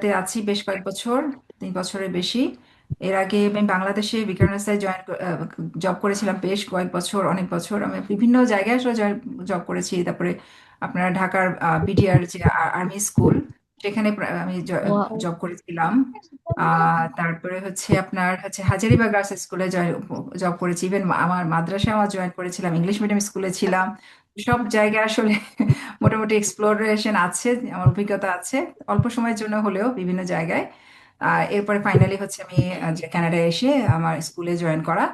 তে আছি বেশ কয়েক বছর, 3 বছরের বেশি। এর আগে আমি বাংলাদেশে বিকারণাসায় জব করেছিলাম বেশ কয়েক বছর, অনেক বছর। আমি বিভিন্ন জায়গায় আসলে জব করেছি। তারপরে আপনার ঢাকার বিডিআর যে আর্মি স্কুল, সেখানে আমি ওয়াও। জব করেছিলাম। তারপরে হচ্ছে আপনার হচ্ছে হাজারিবাগ গার্লস স্কুলে জব করেছি। ইভেন আমার মাদ্রাসায় আমার জয়েন করেছিলাম, ইংলিশ মিডিয়াম স্কুলে ছিলাম। সব জায়গায় আসলে মোটামুটি এক্সপ্লোরেশন আছে, আমার অভিজ্ঞতা আছে, অল্প সময়ের জন্য হলেও বিভিন্ন জায়গায়। এরপরে ফাইনালি হচ্ছে আমি যে কানাডায় এসে আমার স্কুলে জয়েন করা।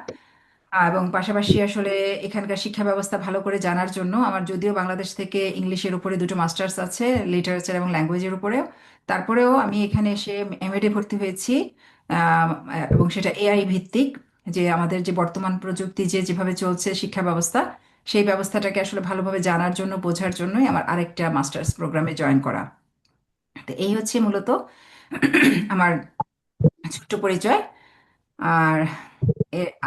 এবং পাশাপাশি আসলে এখানকার শিক্ষা ব্যবস্থা ভালো করে জানার জন্য আমার, যদিও বাংলাদেশ থেকে ইংলিশের উপরে দুটো মাস্টার্স আছে, লিটারেচার এবং ল্যাঙ্গুয়েজের উপরেও, তারপরেও আমি এখানে এসে এমএডে ভর্তি হয়েছি। আহ, এবং সেটা এআই ভিত্তিক। যে আমাদের যে বর্তমান প্রযুক্তি যেভাবে চলছে শিক্ষা ব্যবস্থা, সেই ব্যবস্থাটাকে আসলে ভালোভাবে জানার জন্য, বোঝার জন্যই আমার আরেকটা মাস্টার্স প্রোগ্রামে জয়েন করা। তো এই হচ্ছে মূলত আমার ছোট্ট পরিচয়। আর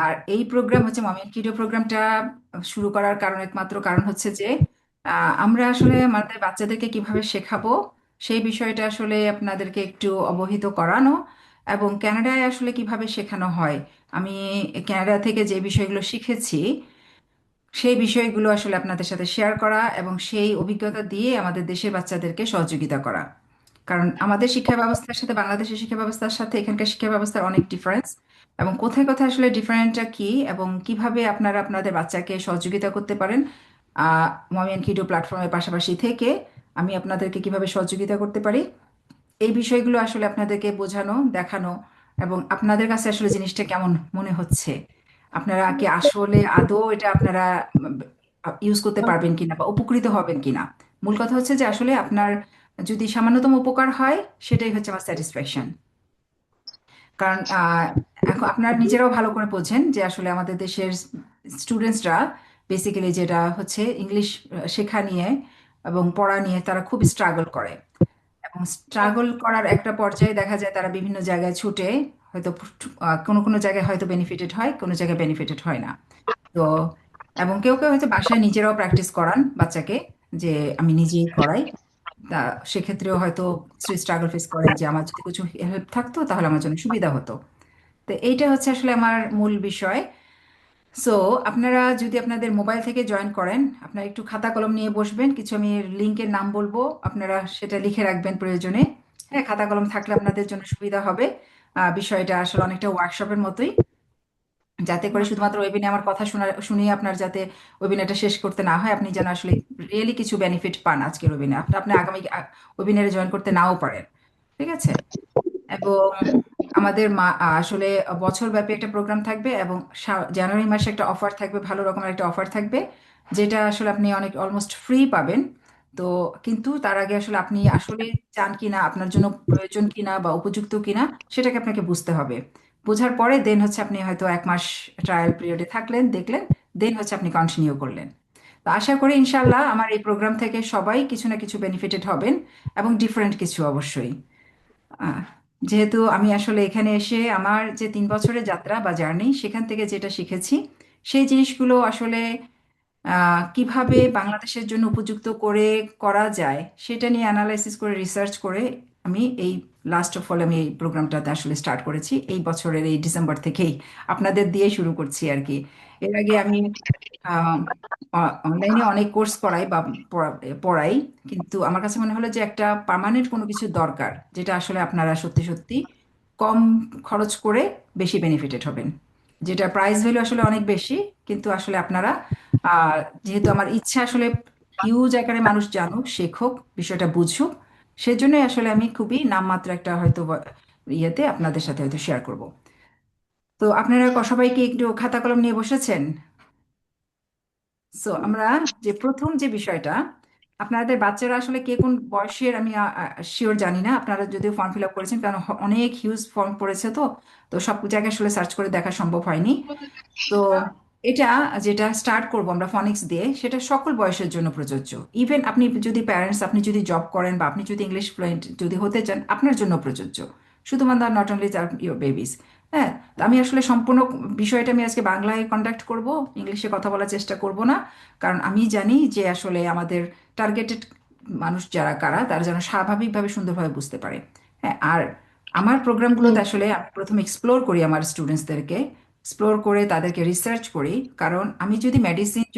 আর এই প্রোগ্রাম হচ্ছে মমিয়ান কিডো প্রোগ্রামটা শুরু করার কারণ, একমাত্র কারণ হচ্ছে যে আমরা আসলে আমাদের বাচ্চাদেরকে কিভাবে শেখাবো সেই বিষয়টা আসলে আপনাদেরকে একটু অবহিত করানো, এবং কানাডায় আসলে কিভাবে শেখানো হয়। আমি কানাডা থেকে যে বিষয়গুলো শিখেছি সেই বিষয়গুলো আসলে আপনাদের সাথে শেয়ার করা, এবং সেই অভিজ্ঞতা দিয়ে আমাদের দেশের বাচ্চাদেরকে সহযোগিতা করা। কারণ আমাদের শিক্ষা ব্যবস্থার সাথে বাংলাদেশের শিক্ষা ব্যবস্থার সাথে এখানকার শিক্ষা ব্যবস্থার অনেক ডিফারেন্স, এবং কোথায় কোথায় আসলে ডিফারেন্টটা কি এবং কিভাবে আপনারা আপনাদের বাচ্চাকে সহযোগিতা করতে পারেন। মমিয়ান কিডো প্ল্যাটফর্মের পাশাপাশি থেকে আমি আপনাদেরকে কিভাবে সহযোগিতা করতে পারি, এই বিষয়গুলো আসলে আপনাদেরকে বোঝানো, দেখানো, এবং আপনাদের কাছে আসলে জিনিসটা কেমন মনে হচ্ছে, আপনারা কি আসলে আদৌ এটা আপনারা ইউজ করতে পারবেন কিনা বা উপকৃত হবেন কিনা। মূল কথা হচ্ছে যে আসলে আপনার যদি সামান্যতম উপকার হয়, সেটাই হচ্ছে আমার স্যাটিসফ্যাকশন। কারণ এখন আপনারা নিজেরাও ভালো করে বোঝেন যে আসলে আমাদের দেশের স্টুডেন্টসরা বেসিক্যালি যেটা হচ্ছে ইংলিশ শেখা নিয়ে এবং পড়া নিয়ে তারা খুব স্ট্রাগল করে। এবং স্ট্রাগল করার একটা পর্যায়ে দেখা যায় তারা বিভিন্ন জায়গায় ছুটে, হয়তো কোনো কোনো জায়গায় হয়তো বেনিফিটেড হয়, কোনো জায়গায় বেনিফিটেড হয় না। তো এবং কেউ কেউ হয়তো বাসায় নিজেরাও প্র্যাকটিস করান বাচ্চাকে, যে আমি নিজেই করাই। তা সেক্ষেত্রেও হয়তো স্ট্রাগল ফেস করেন যে আমার যদি কিছু হেল্প থাকতো তাহলে আমার জন্য সুবিধা হতো। তো এইটা হচ্ছে আসলে আমার মূল বিষয়। সো আপনারা যদি আপনাদের মোবাইল থেকে জয়েন করেন, আপনারা একটু খাতা কলম নিয়ে বসবেন, কিছু আমি লিঙ্কের নাম বলবো, আপনারা সেটা লিখে রাখবেন প্রয়োজনে। হ্যাঁ, খাতা কলম থাকলে আপনাদের জন্য সুবিধা হবে। বিষয়টা আসলে অনেকটা ওয়ার্কশপের মতোই, যাতে করে শুধুমাত্র ওয়েবিনে আমার কথা শুনিয়ে আপনার যাতে ওয়েবিনারটা শেষ করতে না হয়, আপনি যেন আসলে রিয়েলি কিছু বেনিফিট পান আজকের ওয়েবিনে, আপনি আপনি আগামী ওয়েবিনারে জয়েন করতে নাও পারেন। ঠিক আছে? এবং আমাদের আসলে বছর ব্যাপী একটা প্রোগ্রাম থাকবে, এবং জানুয়ারি মাসে একটা অফার থাকবে, ভালো রকমের একটা অফার থাকবে, যেটা আসলে আপনি অনেক অলমোস্ট ফ্রি পাবেন। তো কিন্তু তার আগে আসলে আপনি আসলে চান কিনা, আপনার জন্য প্রয়োজন কিনা বা উপযুক্ত কিনা, সেটাকে আপনাকে বুঝতে হবে। বোঝার পরে দেন হচ্ছে আপনি হয়তো 1 মাস ট্রায়াল পিরিয়ডে থাকলেন, দেখলেন, দেন হচ্ছে আপনি কন্টিনিউ করলেন। তো আশা করি ইনশাল্লাহ আমার এই প্রোগ্রাম থেকে সবাই কিছু না কিছু বেনিফিটেড হবেন, এবং ডিফারেন্ট কিছু অবশ্যই। আহ, যেহেতু আমি আসলে এখানে এসে আমার যে 3 বছরের যাত্রা বা জার্নি, সেখান থেকে যেটা শিখেছি সেই জিনিসগুলো আসলে কিভাবে বাংলাদেশের জন্য উপযুক্ত করে করা যায় সেটা নিয়ে অ্যানালাইসিস করে, রিসার্চ করে আমি এই লাস্ট অফ অল আমি এই প্রোগ্রামটাতে আসলে স্টার্ট করেছি এই বছরের এই ডিসেম্বর থেকেই। আপনাদের দিয়ে শুরু করছি আর কি। এর আগে আমি অনলাইনে অনেক কোর্স করাই বা পড়াই, কিন্তু আমার কাছে মনে হলো যে একটা পার্মানেন্ট কোনো কিছু দরকার, যেটা আসলে আপনারা সত্যি সত্যি কম খরচ করে বেশি বেনিফিটেড হবেন, যেটা প্রাইস ভ্যালু আসলে অনেক বেশি, কিন্তু আসলে আপনারা আহ, যেহেতু আমার ইচ্ছা আসলে হিউজ আকারে মানুষ জানুক, শেখুক, বিষয়টা বুঝুক, সেজন্যই আসলে আমি খুবই নামমাত্র একটা হয়তো ইয়েতে আপনাদের সাথে হয়তো শেয়ার করব। তো আপনারা সবাই কি একটু খাতা কলম নিয়ে বসেছেন? সো আমরা যে প্রথম যে বিষয়টা, আপনাদের বাচ্চারা আসলে কে কোন বয়সের আমি শিওর জানি না, আপনারা যদিও ফর্ম ফিল আপ করেছেন, কারণ অনেক হিউজ ফর্ম পড়েছে, তো তো সব জায়গায় আসলে সার্চ করে দেখা সম্ভব হয়নি। তো এটা যেটা স্টার্ট করব আমরা ফনিক্স দিয়ে, সেটা সকল বয়সের জন্য প্রযোজ্য। ইভেন আপনি যদি প্যারেন্টস, আপনি যদি জব করেন বা আপনি যদি ইংলিশ ফ্লুয়েন্ট যদি হতে চান, আপনার জন্য প্রযোজ্য। শুধুমাত্র নট অনলি ইউর বেবিস। হ্যাঁ, তো আমি আসলে সম্পূর্ণ বিষয়টা আমি আজকে বাংলায় কন্ডাক্ট করব, ইংলিশে কথা বলার চেষ্টা করব না। কারণ আমি জানি যে আসলে আমাদের টার্গেটেড মানুষ যারা কারা, তারা যেন স্বাভাবিকভাবে সুন্দরভাবে বুঝতে পারে। হ্যাঁ, আর আমার প্রোগ্রামগুলোতে হুম। আসলে আমি প্রথমে এক্সপ্লোর করি আমার স্টুডেন্টসদেরকে, এক্সপ্লোর করে তাদেরকে রিসার্চ করি। কারণ আমি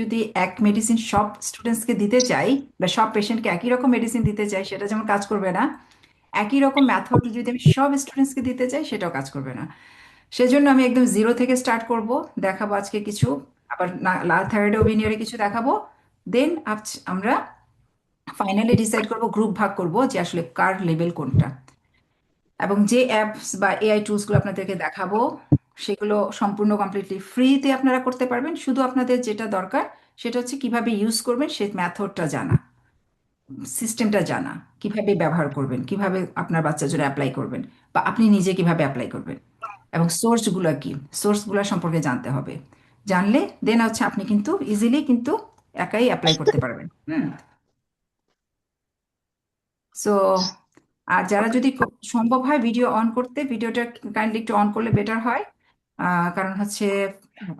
যদি এক মেডিসিন সব স্টুডেন্টসকে দিতে চাই বা সব পেশেন্টকে একই রকম মেডিসিন দিতে চাই, সেটা যেমন কাজ করবে না। একই রকম মেথড যদি আমি সব স্টুডেন্টসকে দিতে চাই, সেটাও কাজ করবে না। সেজন্য আমি একদম জিরো থেকে স্টার্ট করব। দেখাবো আজকে কিছু, আবার থার্ড ওপিনিয়নে কিছু দেখাবো। দেন আমরা ফাইনালি ডিসাইড করব, গ্রুপ ভাগ করব যে আসলে কার লেভেল কোনটা। এবং যে অ্যাপস বা এআই টুলসগুলো আপনাদেরকে দেখাবো, সেগুলো সম্পূর্ণ কমপ্লিটলি ফ্রিতে আপনারা করতে পারবেন। শুধু আপনাদের যেটা দরকার সেটা হচ্ছে কিভাবে ইউজ করবেন, সেই মেথডটা জানা, সিস্টেমটা জানা, কিভাবে ব্যবহার করবেন, কিভাবে আপনার বাচ্চার জন্য অ্যাপ্লাই করবেন, বা আপনি নিজে কিভাবে অ্যাপ্লাই করবেন, এবং সোর্সগুলো কি, সোর্সগুলো সম্পর্কে জানতে হবে। জানলে দেন হচ্ছে আপনি কিন্তু ইজিলি কিন্তু একাই অ্যাপ্লাই করতে পারবেন। হুম। সো, আর যারা যদি সম্ভব হয় ভিডিও অন করতে, ভিডিওটা কাইন্ডলি একটু অন করলে বেটার হয়। কারণ হচ্ছে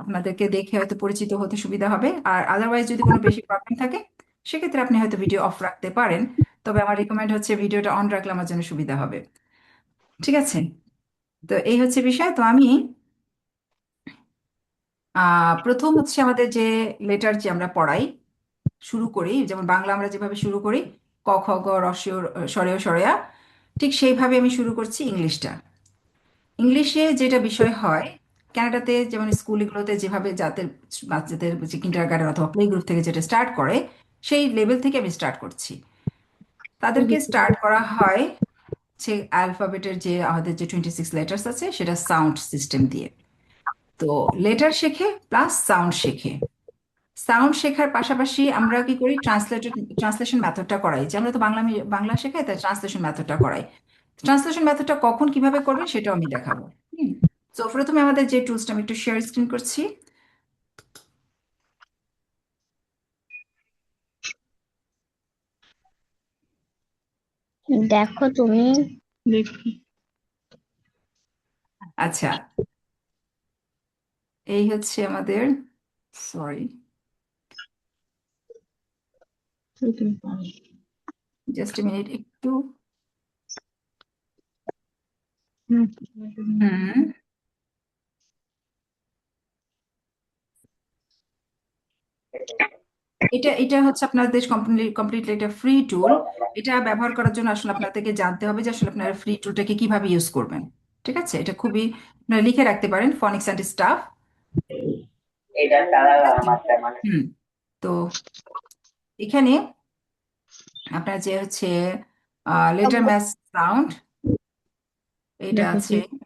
আপনাদেরকে দেখে হয়তো পরিচিত হতে সুবিধা হবে। আর আদারওয়াইজ যদি কোনো বেশি প্রবলেম থাকে, সেক্ষেত্রে আপনি হয়তো ভিডিও অফ রাখতে পারেন। তবে আমার রিকমেন্ড হচ্ছে ভিডিওটা অন রাখলে আমার জন্য সুবিধা হবে। ঠিক আছে? তো এই হচ্ছে বিষয়। তো আমি প্রথম হচ্ছে আমাদের যে লেটার যে আমরা পড়াই, শুরু করি যেমন বাংলা আমরা যেভাবে শুরু করি, ক খ গ রস্বই স্বরেয় স্বরেয়া, ঠিক সেইভাবে আমি শুরু করছি ইংলিশটা। ইংলিশে যেটা বিষয় হয়, কানাডাতে যেমন স্কুলগুলোতে যেভাবে যাদের বাচ্চাদের যে কিন্ডার গার্ডেন অথবা প্লে গ্রুপ থেকে যেটা স্টার্ট করে, সেই লেভেল থেকে আমি স্টার্ট করছি। তাদেরকে স্টার্ট করা হয় সে অ্যালফাবেটের যে আমাদের যে 26 লেটার্স আছে, সেটা সাউন্ড সিস্টেম দিয়ে। তো লেটার শেখে প্লাস সাউন্ড শেখে। সাউন্ড শেখার পাশাপাশি আমরা কি করি, ট্রান্সলেশন মেথডটা করাই। যে আমরা তো বাংলা শেখাই, তাই ট্রান্সলেশন মেথডটা করাই। ট্রান্সলেশন মেথডটা কখন কিভাবে করবেন সেটাও আমি দেখাবো। হুম। তো প্রথমে আমাদের যে টুলসটা, আমি একটু শেয়ার স্ক্রিন করছি। দেখো তুমি। দেখি। আচ্ছা, এই হচ্ছে আমাদের, সরি, জাস্ট এ মিনিট একটু। হুম। এটা এটা হচ্ছে আপনাদের কমপ্লিটলি একটা ফ্রি টুল। এটা ব্যবহার করার জন্য আসলে আপনাদেরকে জানতে হবে যে আসলে আপনারা ফ্রি টুলটাকে কিভাবে ইউজ করবেন। ঠিক আছে? এটা খুবই, আপনারা লিখে রাখতে পারেন ফনিক্স অ্যান্ড স্টাফ। এটা তারা ঠিক আছে? মাত্রা মানে হুম। তো এখানে আপনার যে হচ্ছে লেটার ম্যাচ সাউন্ড, এটা দেখো আছে। কি।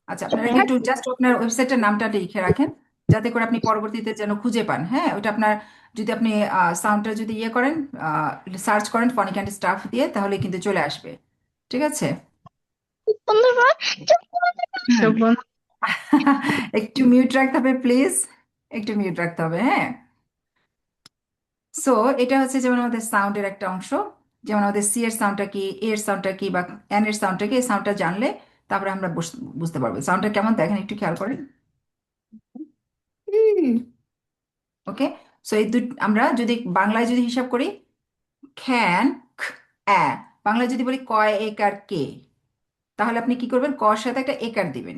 আচ্ছা, আপনারা একটু জাস্ট আপনার ওয়েবসাইটের নামটা লিখে রাখেন, যাতে করে আপনি পরবর্তীতে যেন খুঁজে পান। হ্যাঁ, ওটা আপনার, যদি আপনি সাউন্ডটা যদি ইয়ে করেন, সার্চ করেন ফনিক অ্যান্ড স্টাফ দিয়ে, তাহলে কিন্তু চলে আসবে। ঠিক আছে? হুম। সব বন্ধ। একটু মিউট রাখতে হবে প্লিজ, একটু মিউট রাখতে হবে। হ্যাঁ। সো এটা হচ্ছে যেমন আমাদের সাউন্ডের একটা অংশ। যেমন আমাদের সি এর সাউন্ডটা কি, এ এর সাউন্ডটা কি, বা এন এর সাউন্ডটা কি, এই সাউন্ডটা জানলে তারপরে আমরা বুঝতে পারবো সাউন্ডটা কেমন। দেখেন, একটু খেয়াল করেন। ওকে। সো আমরা যদি বাংলায় যদি হিসাব করি, খ্যান, খ, অ্যা। বাংলায় যদি বলি কয় একার কে, তাহলে আপনি কি করবেন, কর সাথে একটা একার দিবেন।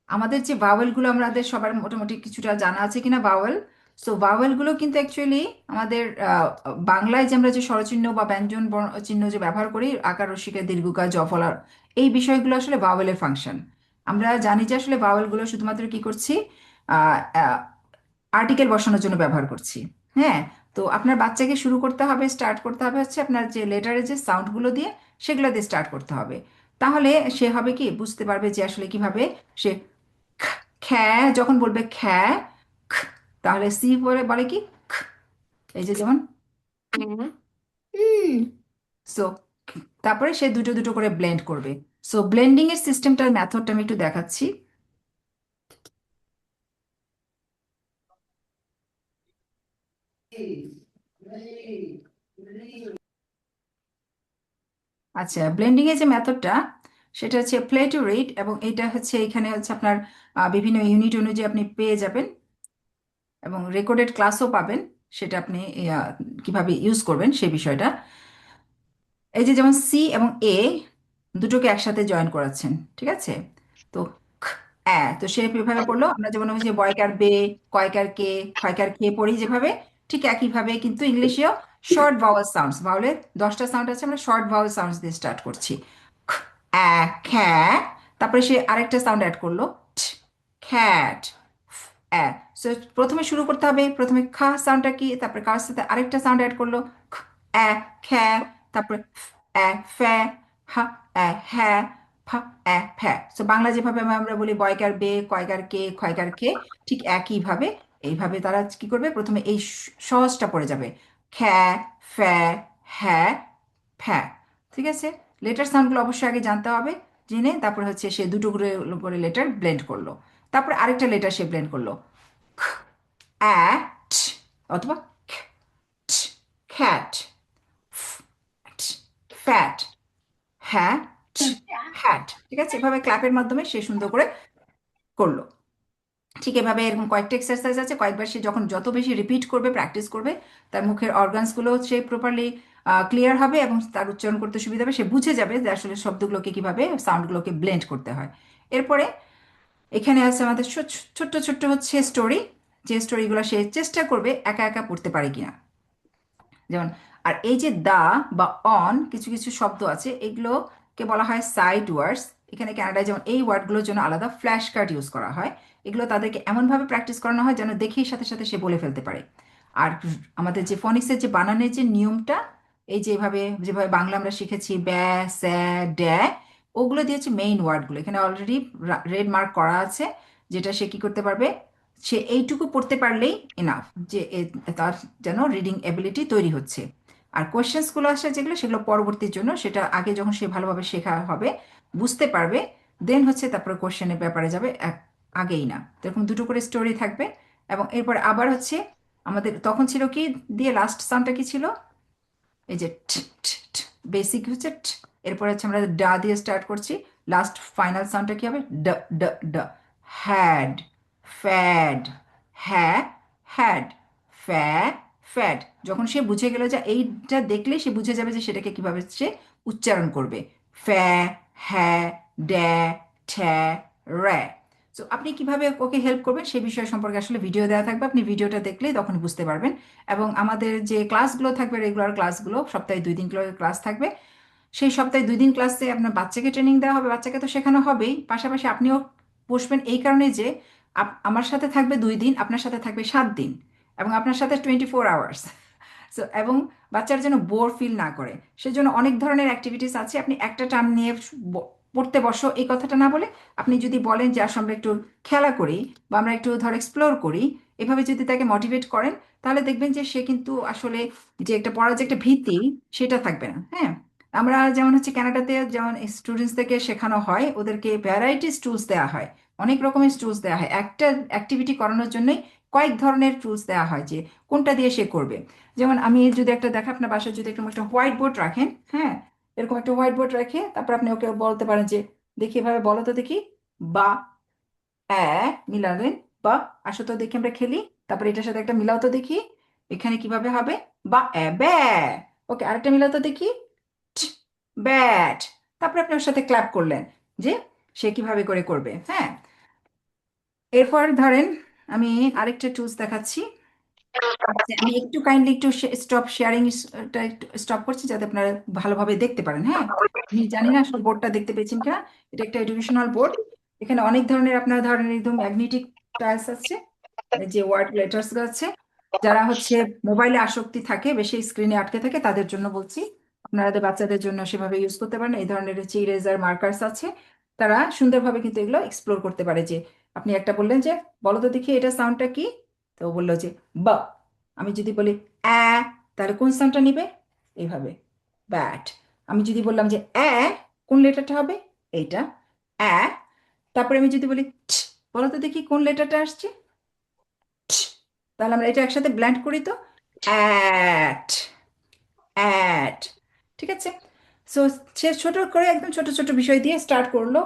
আমাদের যে ভাওয়েলগুলো, আমাদের সবার মোটামুটি কিছুটা জানা আছে কিনা ভাওয়েল। সো ভাওয়েলগুলো কিন্তু অ্যাকচুয়ালি আমাদের বাংলায় যে আমরা যে স্বরচিহ্ন বা ব্যঞ্জন চিহ্ন যে ব্যবহার করি, আকার রসিকার দীর্ঘকার জফলার, এই বিষয়গুলো আসলে ভাওয়েলের ফাংশন। আমরা জানি যে আসলে ভাওয়েলগুলো শুধুমাত্র কি করছি, আর্টিকেল বসানোর জন্য ব্যবহার করছি। হ্যাঁ। তো আপনার বাচ্চাকে শুরু করতে হবে, স্টার্ট করতে হবে হচ্ছে আপনার যে লেটারের যে সাউন্ডগুলো দিয়ে, সেগুলো দিয়ে স্টার্ট করতে হবে। তাহলে সে হবে কি, বুঝতে পারবে যে আসলে কিভাবে সে খ্যা যখন বলবে খ্যা, খ, তাহলে সি বলে বলে কি খ। এই যে যেমন, সো তারপরে সে দুটো দুটো করে ব্লেন্ড করবে। সো ব্লেন্ডিং এর সিস্টেমটার মেথডটা আমি একটু দেখাচ্ছি। আচ্ছা, ব্লেন্ডিং এর যে মেথডটা, সেটা হচ্ছে প্লে টু রিড, এবং এটা হচ্ছে এখানে হচ্ছে আপনার বিভিন্ন ইউনিট অনুযায়ী আপনি পেয়ে যাবেন, এবং রেকর্ডেড ক্লাসও পাবেন। সেটা আপনি কিভাবে ইউজ করবেন সেই বিষয়টা। এই যে যেমন সি এবং এ, দুটোকে একসাথে জয়েন করাচ্ছেন, ঠিক আছে? তো খ, তো সে এভাবে পড়লো, আমরা যেমন হচ্ছে বয়কার বে, কয়কার কে, ক্ষয়কার কে পড়ি যেভাবে, ঠিক একইভাবে কিন্তু ইংলিশেও শর্ট ভাওয়েল সাউন্ডস, ভাওয়েলের 10টা সাউন্ড আছে, আমরা শর্ট ভাওয়েল সাউন্ডস দিয়ে স্টার্ট করছি। খ, খ্যা, তারপরে সে আরেকটা সাউন্ড অ্যাড করলো, খ্যাট। সো প্রথমে শুরু করতে হবে, প্রথমে খা সাউন্ডটা কি, তারপরে কার সাথে আরেকটা সাউন্ড অ্যাড করলো, খ, খ্যা, তারপরে ফ্যা, হা, হ্যাঁ, ফা, ফ্যা। সো বাংলা যেভাবে আমরা বলি বয়কার বে, কয়কার কে, ক্ষয়কার কে, ঠিক একইভাবে এইভাবে তারা কি করবে, প্রথমে এই সহজটা পড়ে যাবে, খ্যা, ফ্যা, হ্যাঁ, ফ্যা। ঠিক আছে, লেটার সাউন্ডগুলো অবশ্যই আগে জানতে হবে, জেনে তারপরে হচ্ছে সে দুটো করে করে লেটার ব্লেন্ড করলো, তারপর আরেকটা লেটার সে ব্লেন্ড করলো, অ্যাট, অথবা খ্যাট, ফ্যাট, হ্যাঁ, হ্যাট। ঠিক আছে, এভাবে ক্ল্যাপের মাধ্যমে সে সুন্দর করে করলো। ঠিক এভাবে এরকম কয়েকটা এক্সারসাইজ আছে, কয়েকবার সে যখন যত বেশি রিপিট করবে, প্র্যাকটিস করবে, তার মুখের অর্গানসগুলো সে প্রপারলি ক্লিয়ার হবে এবং তার উচ্চারণ করতে সুবিধা হবে, সে বুঝে যাবে যে আসলে শব্দগুলোকে কিভাবে, সাউন্ডগুলোকে ব্লেন্ড করতে হয়। এরপরে এখানে আছে আমাদের ছোট্ট ছোট্ট হচ্ছে স্টোরি, যে স্টোরিগুলো সে চেষ্টা করবে একা একা পড়তে পারে কিনা। যেমন, আর এই যে দা বা অন, কিছু কিছু শব্দ আছে, এগুলোকে বলা হয় সাইড ওয়ার্ডস। এখানে কানাডায় যেমন এই ওয়ার্ডগুলোর জন্য আলাদা ফ্ল্যাশ কার্ড ইউজ করা হয়। এগুলো তাদেরকে এমনভাবে প্র্যাকটিস করানো হয় যেন দেখেই সাথে সাথে সে বলে ফেলতে পারে। আর আমাদের যে ফনিক্সের যে বানানের যে নিয়মটা, এই যেভাবে যেভাবে বাংলা আমরা শিখেছি ব্যা, স্যা, ড্যা, ওগুলো দিয়ে হচ্ছে মেইন ওয়ার্ডগুলো এখানে অলরেডি রেড মার্ক করা আছে, যেটা সে কি করতে পারবে, সে এইটুকু পড়তে পারলেই এনাফ, যে তার যেন রিডিং এবিলিটি তৈরি হচ্ছে। আর কোয়েশ্চেন্সগুলো আসে যেগুলো, সেগুলো পরবর্তীর জন্য, সেটা আগে যখন সে ভালোভাবে শেখা হবে, বুঝতে পারবে, দেন হচ্ছে তারপরে কোয়েশ্চেনের ব্যাপারে যাবে, আগেই না। তো এরকম দুটো করে স্টোরি থাকবে। এবং এরপর আবার হচ্ছে আমাদের তখন ছিল কি দিয়ে, লাস্ট সাউন্ডটা কি ছিল, এই যে বেসিক হচ্ছে এরপর হচ্ছে আমরা ডা দিয়ে স্টার্ট করছি, লাস্ট ফাইনাল সাউন্ডটা কি হবে, ড, ড, ড। হ্যাড, ফ্যাড, হ্যাঁ, হ্যাড, ফ্যা, ফ্যাড। যখন সে বুঝে গেল যে এইটা দেখলে সে বুঝে যাবে যে সেটাকে কিভাবে সে উচ্চারণ করবে, ফ্যা, হ্যাঁ, ড্যা, ঠ্যা, র্যা। তো আপনি কিভাবে ওকে হেল্প করবেন সে বিষয় সম্পর্কে আসলে ভিডিও দেওয়া থাকবে, আপনি ভিডিওটা দেখলেই তখন বুঝতে পারবেন। এবং আমাদের যে ক্লাসগুলো থাকবে, রেগুলার ক্লাসগুলো, সপ্তাহে 2 দিন ক্লাস থাকবে, সেই সপ্তাহে 2 দিন ক্লাসে আপনার বাচ্চাকে ট্রেনিং দেওয়া হবে, বাচ্চাকে তো শেখানো হবেই, পাশাপাশি আপনিও বসবেন, এই কারণে যে আমার সাথে থাকবে 2 দিন, আপনার সাথে থাকবে 7 দিন, এবং আপনার সাথে 24 আওয়ার্স। সো এবং বাচ্চারা যেন বোর ফিল না করে, সেজন্য অনেক ধরনের অ্যাক্টিভিটিস আছে। আপনি একটা টার্ম নিয়ে পড়তে বসো এই কথাটা না বলে, আপনি যদি বলেন যে আসলে আমরা একটু খেলা করি, বা আমরা একটু ধর এক্সপ্লোর করি, এভাবে যদি তাকে মোটিভেট করেন, তাহলে দেখবেন যে সে কিন্তু আসলে যে একটা পড়ার যে একটা ভীতি, সেটা থাকবে না। হ্যাঁ, আমরা যেমন হচ্ছে কানাডাতে যেমন স্টুডেন্টসদেরকে শেখানো হয়, ওদেরকে ভ্যারাইটিস টুলস দেওয়া হয়, অনেক রকমের টুলস দেওয়া হয়, একটা অ্যাক্টিভিটি করানোর জন্যই কয়েক ধরনের টুলস দেওয়া হয় যে কোনটা দিয়ে সে করবে। যেমন আমি যদি একটা দেখা, আপনার বাসায় যদি এরকম একটা হোয়াইট বোর্ড রাখেন, হ্যাঁ, এরকম একটা হোয়াইট বোর্ড রেখে তারপর আপনি ওকে বলতে পারেন যে দেখি এভাবে বলো তো দেখি, বা, মিলালেন, বা, আসো তো দেখি আমরা খেলি, তারপরে এটার সাথে একটা মিলাও তো দেখি, এখানে কিভাবে হবে, বা, ব্যা। ওকে, আরেকটা মিলাও তো দেখি, ব্যাট। তারপরে আপনি ওর সাথে ক্ল্যাপ করলেন, যে সে কিভাবে করে করবে। হ্যাঁ, এরপর ধরেন আমি আরেকটা টুলস দেখাচ্ছি। আচ্ছা, আমি একটু কাইন্ডলি একটু স্টপ শেয়ারিং একটু স্টপ করছি, যাতে আপনারা ভালোভাবে দেখতে পারেন। হ্যাঁ, আমি জানি না আসলে বোর্ডটা দেখতে পেয়েছেন কিনা, এটা একটা এডুকেশনাল বোর্ড। এখানে অনেক ধরনের আপনার ধরেন একদম ম্যাগনেটিক টাইলস আছে, যে ওয়ার্ড লেটার্স আছে, যারা হচ্ছে মোবাইলে আসক্তি থাকে, বেশি স্ক্রিনে আটকে থাকে, তাদের জন্য বলছি। আপনাদের বাচ্চাদের জন্য সেভাবে ইউজ করতে পারেন। এই ধরনের হচ্ছে ইরেজার মার্কার্স আছে, তারা সুন্দরভাবে কিন্তু এগুলো এক্সপ্লোর করতে পারে। যে আপনি একটা বললেন যে বলো তো দেখি এটা সাউন্ডটা কি, তো ও বললো যে বা। আমি যদি বলি অ্যা, তাহলে কোন সাউন্ডটা নিবে, এইভাবে, ব্যাট। আমি যদি বললাম যে কোন লেটারটা হবে, এইটা, অ্যা। তারপরে আমি যদি বলি বলো তো দেখি কোন লেটারটা আসছে, তাহলে আমরা এটা একসাথে ব্ল্যান্ড করি তো, অ্যাট, অ্যাট। ঠিক আছে, সো সে ছোট করে একদম ছোট ছোট বিষয় দিয়ে স্টার্ট করলো,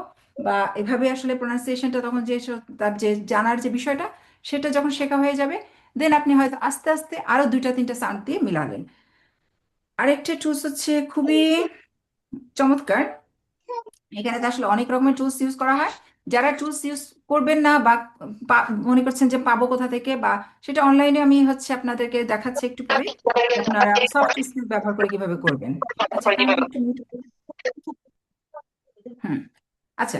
বা এভাবে আসলে প্রোনাউন্সিয়েশনটা তখন যে তার যে জানার যে বিষয়টা, সেটা যখন শেখা হয়ে যাবে, দেন আপনি হয়তো আস্তে আস্তে আরো 2টা 3টা সাউন্ড দিয়ে মিলালেন। আরেকটা টুলস হচ্ছে খুবই চমৎকার, এখানে তো আসলে অনেক রকমের টুলস ইউজ করা হয়। যারা টুলস ইউজ করবেন না বা মনে করছেন যে পাবো কোথা থেকে, বা সেটা অনলাইনে আমি হচ্ছে আপনাদেরকে দেখাচ্ছি একটু পরে, যে আপনারা সফট স্কিল ব্যবহার করে কিভাবে করবেন। আচ্ছা, কাইন্ডলি একটু mute করুন। হুম। আচ্ছা,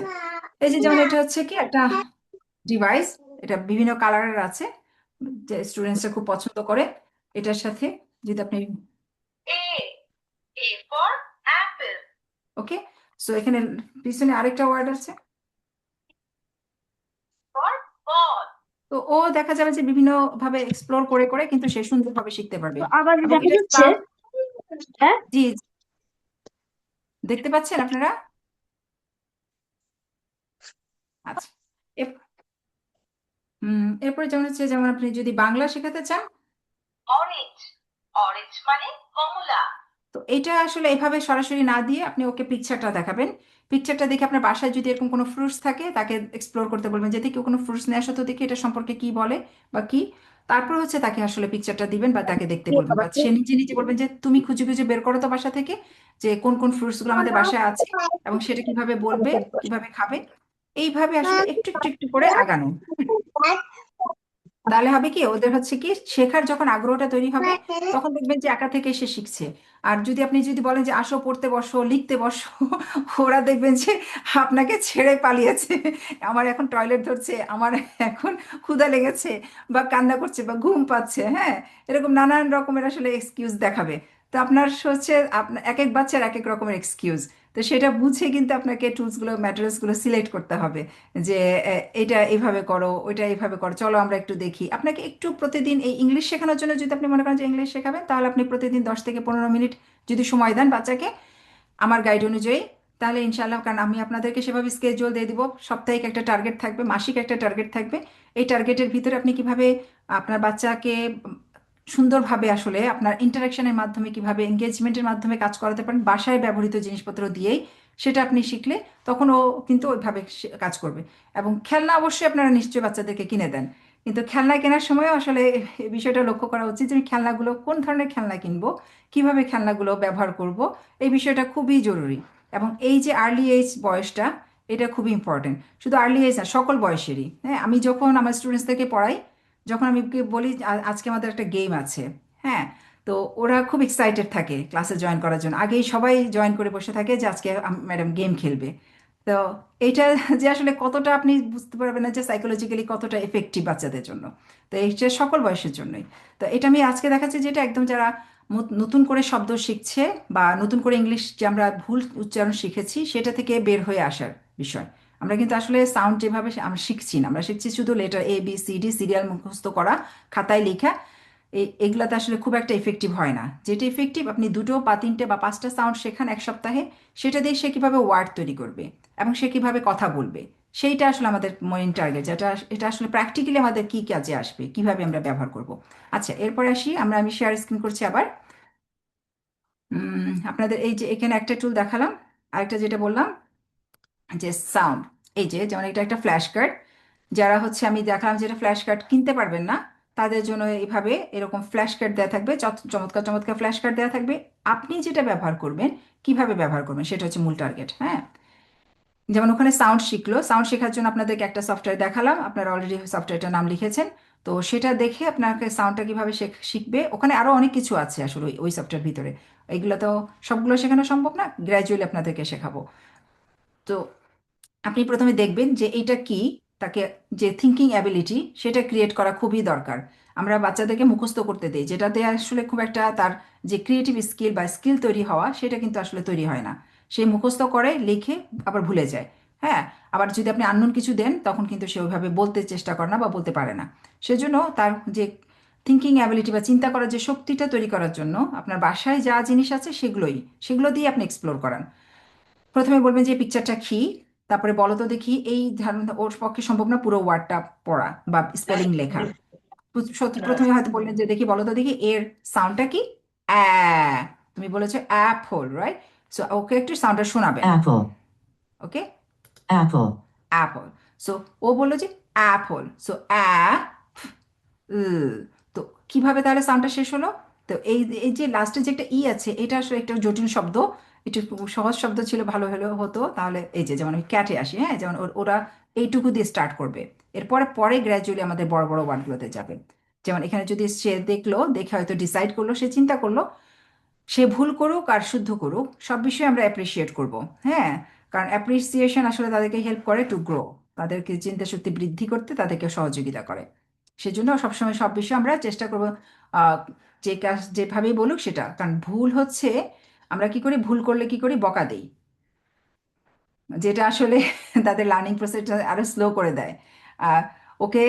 এই যে যেমন এটা হচ্ছে কি একটা ডিভাইস, এটা বিভিন্ন কালারের আছে, যে স্টুডেন্টসরা খুব পছন্দ করে। এটার সাথে যদি আপনি ওকে, সো এখানে পিছনে আরেকটা ওয়ার্ড আছে, তো ও দেখা যাবে যে বিভিন্ন ভাবে এক্সপ্লোর করে করে কিন্তু সে সুন্দরভাবে শিখতে পারবে। তো আবার এবং দেখা এটা যাচ্ছে। হ্যাঁ। জি, দেখতে পাচ্ছেন আপনারা? আচ্ছা, এরপরে যেমন হচ্ছে, যেমন আপনি যদি বাংলা শেখাতে চান, অরেঞ্জ, অরেঞ্জ মানে কমলা, তো এটা আসলে এভাবে সরাসরি না দিয়ে আপনি ওকে পিকচারটা দেখাবেন। পিকচারটা দেখে আপনার বাসায় যদি এরকম কোনো ফ্রুটস থাকে তাকে এক্সপ্লোর করতে বলবেন, যদি কেউ কোনো ফ্রুটস নিয়ে আসো তো দেখি এটা সম্পর্কে কি বলে বা কি। তারপর হচ্ছে তাকে আসলে পিকচারটা দিবেন বা তাকে দেখতে বলবেন, বা সে নিজে নিজে বলবেন যে তুমি খুঁজে খুঁজে বের করো তো বাসা থেকে যে কোন কোন ফ্রুটস গুলো আমাদের বাসায় আছে, এবং সেটা কিভাবে বলবে, কিভাবে খাবে। এইভাবে আসলে একটু একটু একটু করে আগানো। তাহলে হবে কি, ওদের হচ্ছে কি শেখার যখন আগ্রহটা তৈরি হবে, তখন দেখবেন যে একা থেকে সে শিখছে। আর যদি আপনি যদি বলেন যে আসো পড়তে বসো লিখতে বসো, ওরা দেখবেন যে আপনাকে ছেড়ে পালিয়েছে। আমার এখন টয়লেট ধরছে, আমার এখন ক্ষুধা লেগেছে, বা কান্না করছে, বা ঘুম পাচ্ছে, হ্যাঁ, এরকম নানান রকমের আসলে এক্সকিউজ দেখাবে। তো আপনার হচ্ছে আপনার এক এক বাচ্চার এক এক রকমের এক্সকিউজ। তো সেটা বুঝে কিন্তু আপনাকে টুলসগুলো ম্যাটেরিয়ালসগুলো সিলেক্ট করতে হবে, যে এটা এইভাবে করো, ওইটা এইভাবে করো, চলো আমরা একটু দেখি। আপনাকে একটু প্রতিদিন এই ইংলিশ শেখানোর জন্য যদি আপনি মনে করেন যে ইংলিশ শেখাবেন, তাহলে আপনি প্রতিদিন 10 থেকে 15 মিনিট যদি সময় দেন বাচ্চাকে আমার গাইড অনুযায়ী, তাহলে ইনশাল্লাহ, কারণ আমি আপনাদেরকে সেভাবে স্কেজুয়াল দিয়ে দিব, সাপ্তাহিক একটা টার্গেট থাকবে, মাসিক একটা টার্গেট থাকবে। এই টার্গেটের ভিতরে আপনি কিভাবে আপনার বাচ্চাকে সুন্দরভাবে আসলে আপনার ইন্টারাকশনের মাধ্যমে, কিভাবে এঙ্গেজমেন্টের মাধ্যমে কাজ করাতে পারেন বাসায় ব্যবহৃত জিনিসপত্র দিয়েই, সেটা আপনি শিখলে তখন ও কিন্তু ওইভাবে কাজ করবে। এবং খেলনা অবশ্যই আপনারা নিশ্চয়ই বাচ্চাদেরকে কিনে দেন, কিন্তু খেলনা কেনার সময়ও আসলে এই বিষয়টা লক্ষ্য করা উচিত যে আমি খেলনাগুলো কোন ধরনের খেলনা কিনবো, কিভাবে খেলনাগুলো ব্যবহার করব, এই বিষয়টা খুবই জরুরি। এবং এই যে আর্লি এজ বয়সটা, এটা খুবই ইম্পর্টেন্ট। শুধু আর্লি এজ না, সকল বয়সেরই। হ্যাঁ, আমি যখন আমার স্টুডেন্টসদেরকে পড়াই, যখন আমি ওকে বলি আজকে আমাদের একটা গেম আছে, হ্যাঁ, তো ওরা খুব এক্সাইটেড থাকে ক্লাসে জয়েন করার জন্য, আগেই সবাই জয়েন করে বসে থাকে যে আজকে ম্যাডাম গেম খেলবে। তো এইটা যে আসলে কতটা আপনি বুঝতে পারবেন না যে সাইকোলজিক্যালি কতটা এফেক্টিভ বাচ্চাদের জন্য। তো এইটা সকল বয়সের জন্যই। তো এটা আমি আজকে দেখাচ্ছি, যেটা একদম যারা নতুন করে শব্দ শিখছে, বা নতুন করে ইংলিশ যে আমরা ভুল উচ্চারণ শিখেছি সেটা থেকে বের হয়ে আসার বিষয়। আমরা কিন্তু আসলে সাউন্ড যেভাবে আমরা শিখছি না, আমরা শিখছি শুধু letter A B C D, serial মুখস্থ করা, খাতায় লেখা। এগুলাতে আসলে খুব একটা ইফেক্টিভ হয় না। যেটা ইফেক্টিভ, আপনি দুটো বা তিনটে বা পাঁচটা সাউন্ড শেখান এক সপ্তাহে, সেটা দিয়ে সে কিভাবে ওয়ার্ড তৈরি করবে এবং সে কিভাবে কথা বলবে, সেইটা আসলে আমাদের মেইন টার্গেট। যেটা এটা আসলে প্র্যাকটিক্যালি আমাদের কি কাজে আসবে, কিভাবে আমরা ব্যবহার করব। আচ্ছা, এরপরে আসি আমরা, আমি শেয়ার স্ক্রিন করছি আবার। আপনাদের এই যে এখানে একটা টুল দেখালাম, আরেকটা যেটা বললাম যে সাউন্ড, এই যে যেমন এটা একটা ফ্ল্যাশ কার্ড। যারা হচ্ছে আমি দেখালাম যেটা ফ্ল্যাশ কার্ড কিনতে পারবেন না, তাদের জন্য এইভাবে এরকম ফ্ল্যাশ কার্ড দেওয়া থাকবে, চমৎকার চমৎকার ফ্ল্যাশ কার্ড দেওয়া থাকবে। আপনি যেটা ব্যবহার করবেন, কিভাবে ব্যবহার করবেন, সেটা হচ্ছে মূল টার্গেট। হ্যাঁ, যেমন ওখানে সাউন্ড শিখলো, সাউন্ড শেখার জন্য আপনাদেরকে একটা সফটওয়্যার দেখালাম, আপনারা অলরেডি সফটওয়্যারটার নাম লিখেছেন। তো সেটা দেখে আপনাকে সাউন্ডটা কিভাবে শিখবে, ওখানে আরো অনেক কিছু আছে আসলে ওই সফটওয়্যার ভিতরে। এগুলো তো সবগুলো শেখানো সম্ভব না, গ্র্যাজুয়ালি আপনাদেরকে শেখাবো। তো আপনি প্রথমে দেখবেন যে এটা কি, তাকে যে থিঙ্কিং অ্যাবিলিটি সেটা ক্রিয়েট করা খুবই দরকার। আমরা বাচ্চাদেরকে মুখস্থ করতে দিই, যেটাতে আসলে খুব একটা তার যে ক্রিয়েটিভ স্কিল বা স্কিল তৈরি হওয়া, সেটা কিন্তু আসলে তৈরি হয় না। সে মুখস্থ করে, লিখে, আবার ভুলে যায়। হ্যাঁ, আবার যদি আপনি আননোন কিছু দেন, তখন কিন্তু সে ওইভাবে বলতে চেষ্টা করে না বা বলতে পারে না। সেজন্য তার যে থিঙ্কিং অ্যাবিলিটি বা চিন্তা করার যে শক্তিটা তৈরি করার জন্য আপনার বাসায় যা জিনিস আছে সেগুলো দিয়ে আপনি এক্সপ্লোর করান। প্রথমে বলবেন যে পিকচারটা কি, তারপরে বলো তো দেখি, এই ধারণা ওর পক্ষে সম্ভব না পুরো ওয়ার্ডটা পড়া বা স্পেলিং লেখা। প্রথমে হয়তো বললেন যে দেখি বলো তো দেখি এর সাউন্ডটা কি, অ্যা, তুমি বলেছো অ্যাপল, রাইট? সো ওকে একটু সাউন্ডটা শোনাবেন। Apple, ওকে, apple, অ্যাপল। সো ও বললো যে অ্যাপল, সো অ্যা, তো কিভাবে তাহলে সাউন্ডটা শেষ হলো? তো এই এই যে লাস্টে যে একটা ই আছে, এটা আসলে একটা জটিল শব্দ, একটু সহজ শব্দ ছিল ভালো হলেও হতো, তাহলে এই যে যেমন আমি ক্যাটে আসি, হ্যাঁ, যেমন ওরা এইটুকু দিয়ে স্টার্ট করবে, এরপরে পরে গ্র্যাজুয়ালি আমাদের বড় বড় ওয়ার্ডগুলোতে যাবে। যেমন এখানে যদি সে দেখলো, দেখে হয়তো ডিসাইড করলো, সে চিন্তা করলো, সে ভুল করুক আর শুদ্ধ করুক, সব বিষয়ে আমরা অ্যাপ্রিসিয়েট করব। হ্যাঁ, কারণ অ্যাপ্রিসিয়েশন আসলে তাদেরকে হেল্প করে টু গ্রো, তাদেরকে চিন্তা শক্তি বৃদ্ধি করতে তাদেরকে সহযোগিতা করে। সেজন্য সবসময় সব বিষয়ে আমরা চেষ্টা করব, আহ, যে কাজ যেভাবেই বলুক সেটা, কারণ ভুল হচ্ছে, আমরা কি করি, ভুল করলে কি করি, বকা দেই, যেটা আসলে তাদের লার্নিং প্রসেসটা আরো স্লো করে দেয়। আহ, ওকে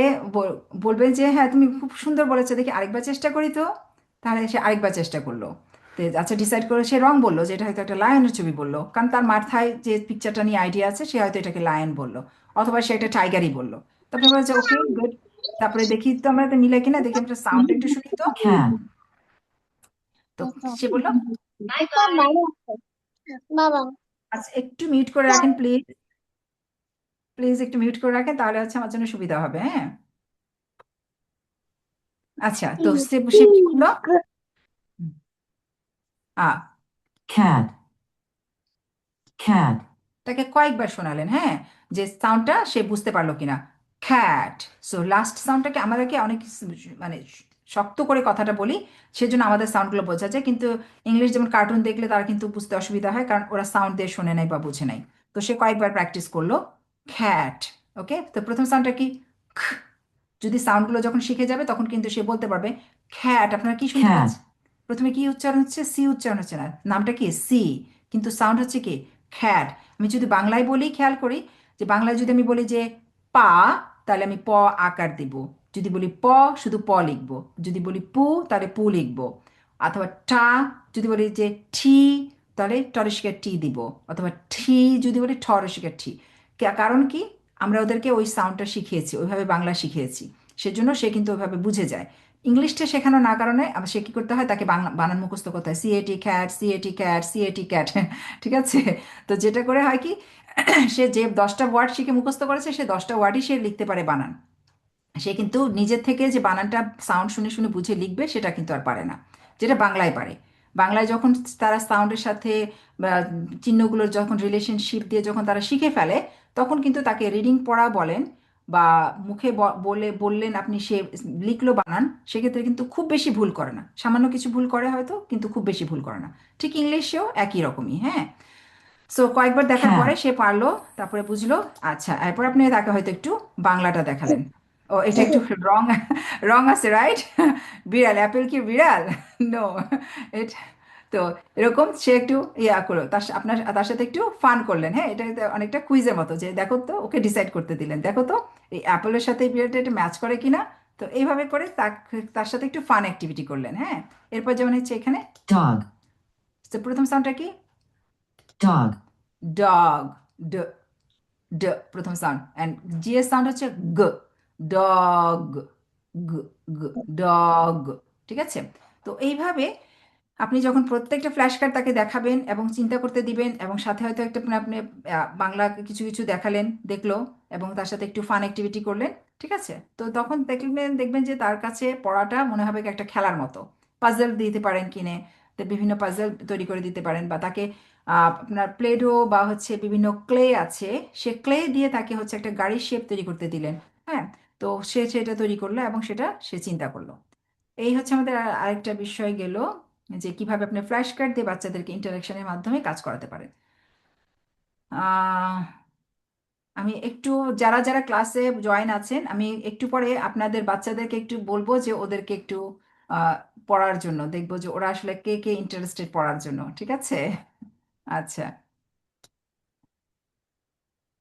বলবেন যে হ্যাঁ তুমি খুব সুন্দর বলেছো, দেখি আরেকবার চেষ্টা করি তো, তাহলে সে আরেকবার চেষ্টা করলো। তো আচ্ছা, ডিসাইড করে সে রং বললো, যে এটা হয়তো একটা লায়নের ছবি বললো, কারণ তার মাথায় যে পিকচারটা নিয়ে আইডিয়া আছে, সে হয়তো এটাকে লায়ন বললো, অথবা সে একটা টাইগারই বললো। তারপরে বলেছে ওকে গুড, তারপরে দেখি তো আমরা তো মিলে কিনা, দেখি আমরা সাউন্ড একটু শুনি তো। cat, তো সে বললো, বাই বাই বাবা। আচ্ছা একটু মিউট করে রাখেন প্লিজ, প্লিজ একটু মিউট করে রাখেন, তাহলে হচ্ছে আমার জন্য সুবিধা হবে, হ্যাঁ। আচ্ছা, তো সে সে কি করলো, আ cat, cat, তাকে কয়েকবার শোনালেন, হ্যাঁ, যে সাউন্ডটা সে বুঝতে পারলো কিনা, খ্যাট। সো লাস্ট সাউন্ডটাকে আমাদেরকে অনেক মানে শক্ত করে কথাটা বলি, সেজন্য আমাদের সাউন্ডগুলো বোঝা যায়, কিন্তু ইংলিশ যেমন কার্টুন দেখলে তারা কিন্তু বুঝতে অসুবিধা হয়, কারণ ওরা সাউন্ড দিয়ে শোনে নাই বা বুঝে নাই। তো সে কয়েকবার প্র্যাকটিস করলো, খ্যাট। ওকে, তো প্রথম সাউন্ডটা কি, খ। যদি সাউন্ডগুলো যখন শিখে যাবে তখন কিন্তু সে বলতে পারবে খ্যাট। আপনারা কি শুনতে cat, পাচ্ছেন, প্রথমে কি উচ্চারণ হচ্ছে, সি উচ্চারণ হচ্ছে না, নামটা কি সি, কিন্তু সাউন্ড হচ্ছে কি, খ্যাট। আমি যদি বাংলায় বলি, খেয়াল করি, যে বাংলায় যদি আমি বলি যে পা, তাহলে আমি প আকার দিব। যদি বলি প, শুধু প লিখবো। যদি বলি পু, তাহলে পু লিখবো। অথবা টা, যদি বলি যে ঠি, তাহলে টরসিকার টি দিব। অথবা ঠি যদি বলি ঠরসিকার ঠি। কারণ কি, আমরা ওদেরকে ওই সাউন্ডটা শিখিয়েছি, ওইভাবে বাংলা শিখিয়েছি, সেজন্য সে কিন্তু ওইভাবে বুঝে যায়। ইংলিশটা শেখানো না কারণে আবার সে কি করতে হয়, তাকে বাংলা বানান মুখস্থ করতে হয়, CAT cat, CAT cat, CAT cat. ঠিক আছে, তো যেটা করে হয় কি, সে যে 10টা ওয়ার্ড শিখে মুখস্থ করেছে, সে 10টা ওয়ার্ডই সে লিখতে পারে বানান। সে কিন্তু নিজের থেকে যে বানানটা সাউন্ড শুনে শুনে বুঝে লিখবে, সেটা কিন্তু আর পারে না, যেটা বাংলায় পারে। বাংলায় যখন তারা সাউন্ডের সাথে বা চিহ্নগুলোর যখন রিলেশনশিপ দিয়ে যখন তারা শিখে ফেলে, তখন কিন্তু তাকে রিডিং পড়া বলেন বা মুখে বলে বললেন আপনি, সে লিখলো বানান, সেক্ষেত্রে কিন্তু খুব বেশি ভুল করে না, সামান্য কিছু ভুল করে হয়তো, কিন্তু খুব বেশি ভুল করে না। ঠিক ইংলিশেও একই রকমই, হ্যাঁ। সো কয়েকবার দেখার পরে cat, সে পারলো, তারপরে বুঝলো। আচ্ছা, এরপর আপনি তাকে হয়তো একটু বাংলাটা দেখালেন। ও এটা একটু রং, রং আছে, রাইট। বিড়াল, অ্যাপেল কি বিড়াল? নো, এটা তো এরকম সে একটু ইয়া করলো, আপনার তার সাথে একটু ফান করলেন, হ্যাঁ, এটা অনেকটা কুইজের মতো, যে দেখো তো, ওকে ডিসাইড করতে দিলেন, দেখো তো এই অ্যাপেলের সাথে এই বিড়ালটা এটা ম্যাচ করে কিনা। তো এইভাবে করে তার সাথে একটু ফান অ্যাক্টিভিটি করলেন, হ্যাঁ। এরপর যেমন হচ্ছে এখানে, dog, তো প্রথম সাউন্ডটা কি, dog, ডগ, ড, ড প্রথম সাউন্ড, অ্যান্ড জি এর সাউন্ড হচ্ছে গ, ডগ, গ, গ, ডগ। ঠিক আছে, তো এইভাবে আপনি যখন প্রত্যেকটা ফ্ল্যাশ কার্ড তাকে দেখাবেন এবং চিন্তা করতে দিবেন, এবং সাথে হয়তো একটা আপনি বাংলা কিছু কিছু দেখালেন, দেখলো, এবং তার সাথে একটু ফান অ্যাক্টিভিটি করলেন, ঠিক আছে, তো তখন দেখবেন দেখবেন যে তার কাছে পড়াটা মনে হবে কি একটা খেলার মতো। পাজল দিতে পারেন কিনে, তো বিভিন্ন পাজল তৈরি করে দিতে পারেন, বা তাকে আপনার প্লেডো বা হচ্ছে বিভিন্ন ক্লে আছে, সে ক্লে দিয়ে তাকে হচ্ছে একটা গাড়ির শেপ তৈরি করতে দিলেন, হ্যাঁ। তো সে সেটা তৈরি করলো এবং সেটা সে চিন্তা করলো। এই হচ্ছে আমাদের আরেকটা বিষয় গেল, যে কিভাবে আপনি ফ্ল্যাশ কার্ড দিয়ে বাচ্চাদেরকে ইন্টারাকশনের মাধ্যমে কাজ করাতে পারেন। আহ, আমি একটু, যারা যারা ক্লাসে জয়েন আছেন, আমি একটু পরে আপনাদের বাচ্চাদেরকে একটু বলবো যে ওদেরকে একটু আহ, পড়ার জন্য দেখবো, যে ওরা আসলে কে কে ইন্টারেস্টেড পড়ার জন্য, ঠিক আছে। আচ্ছা,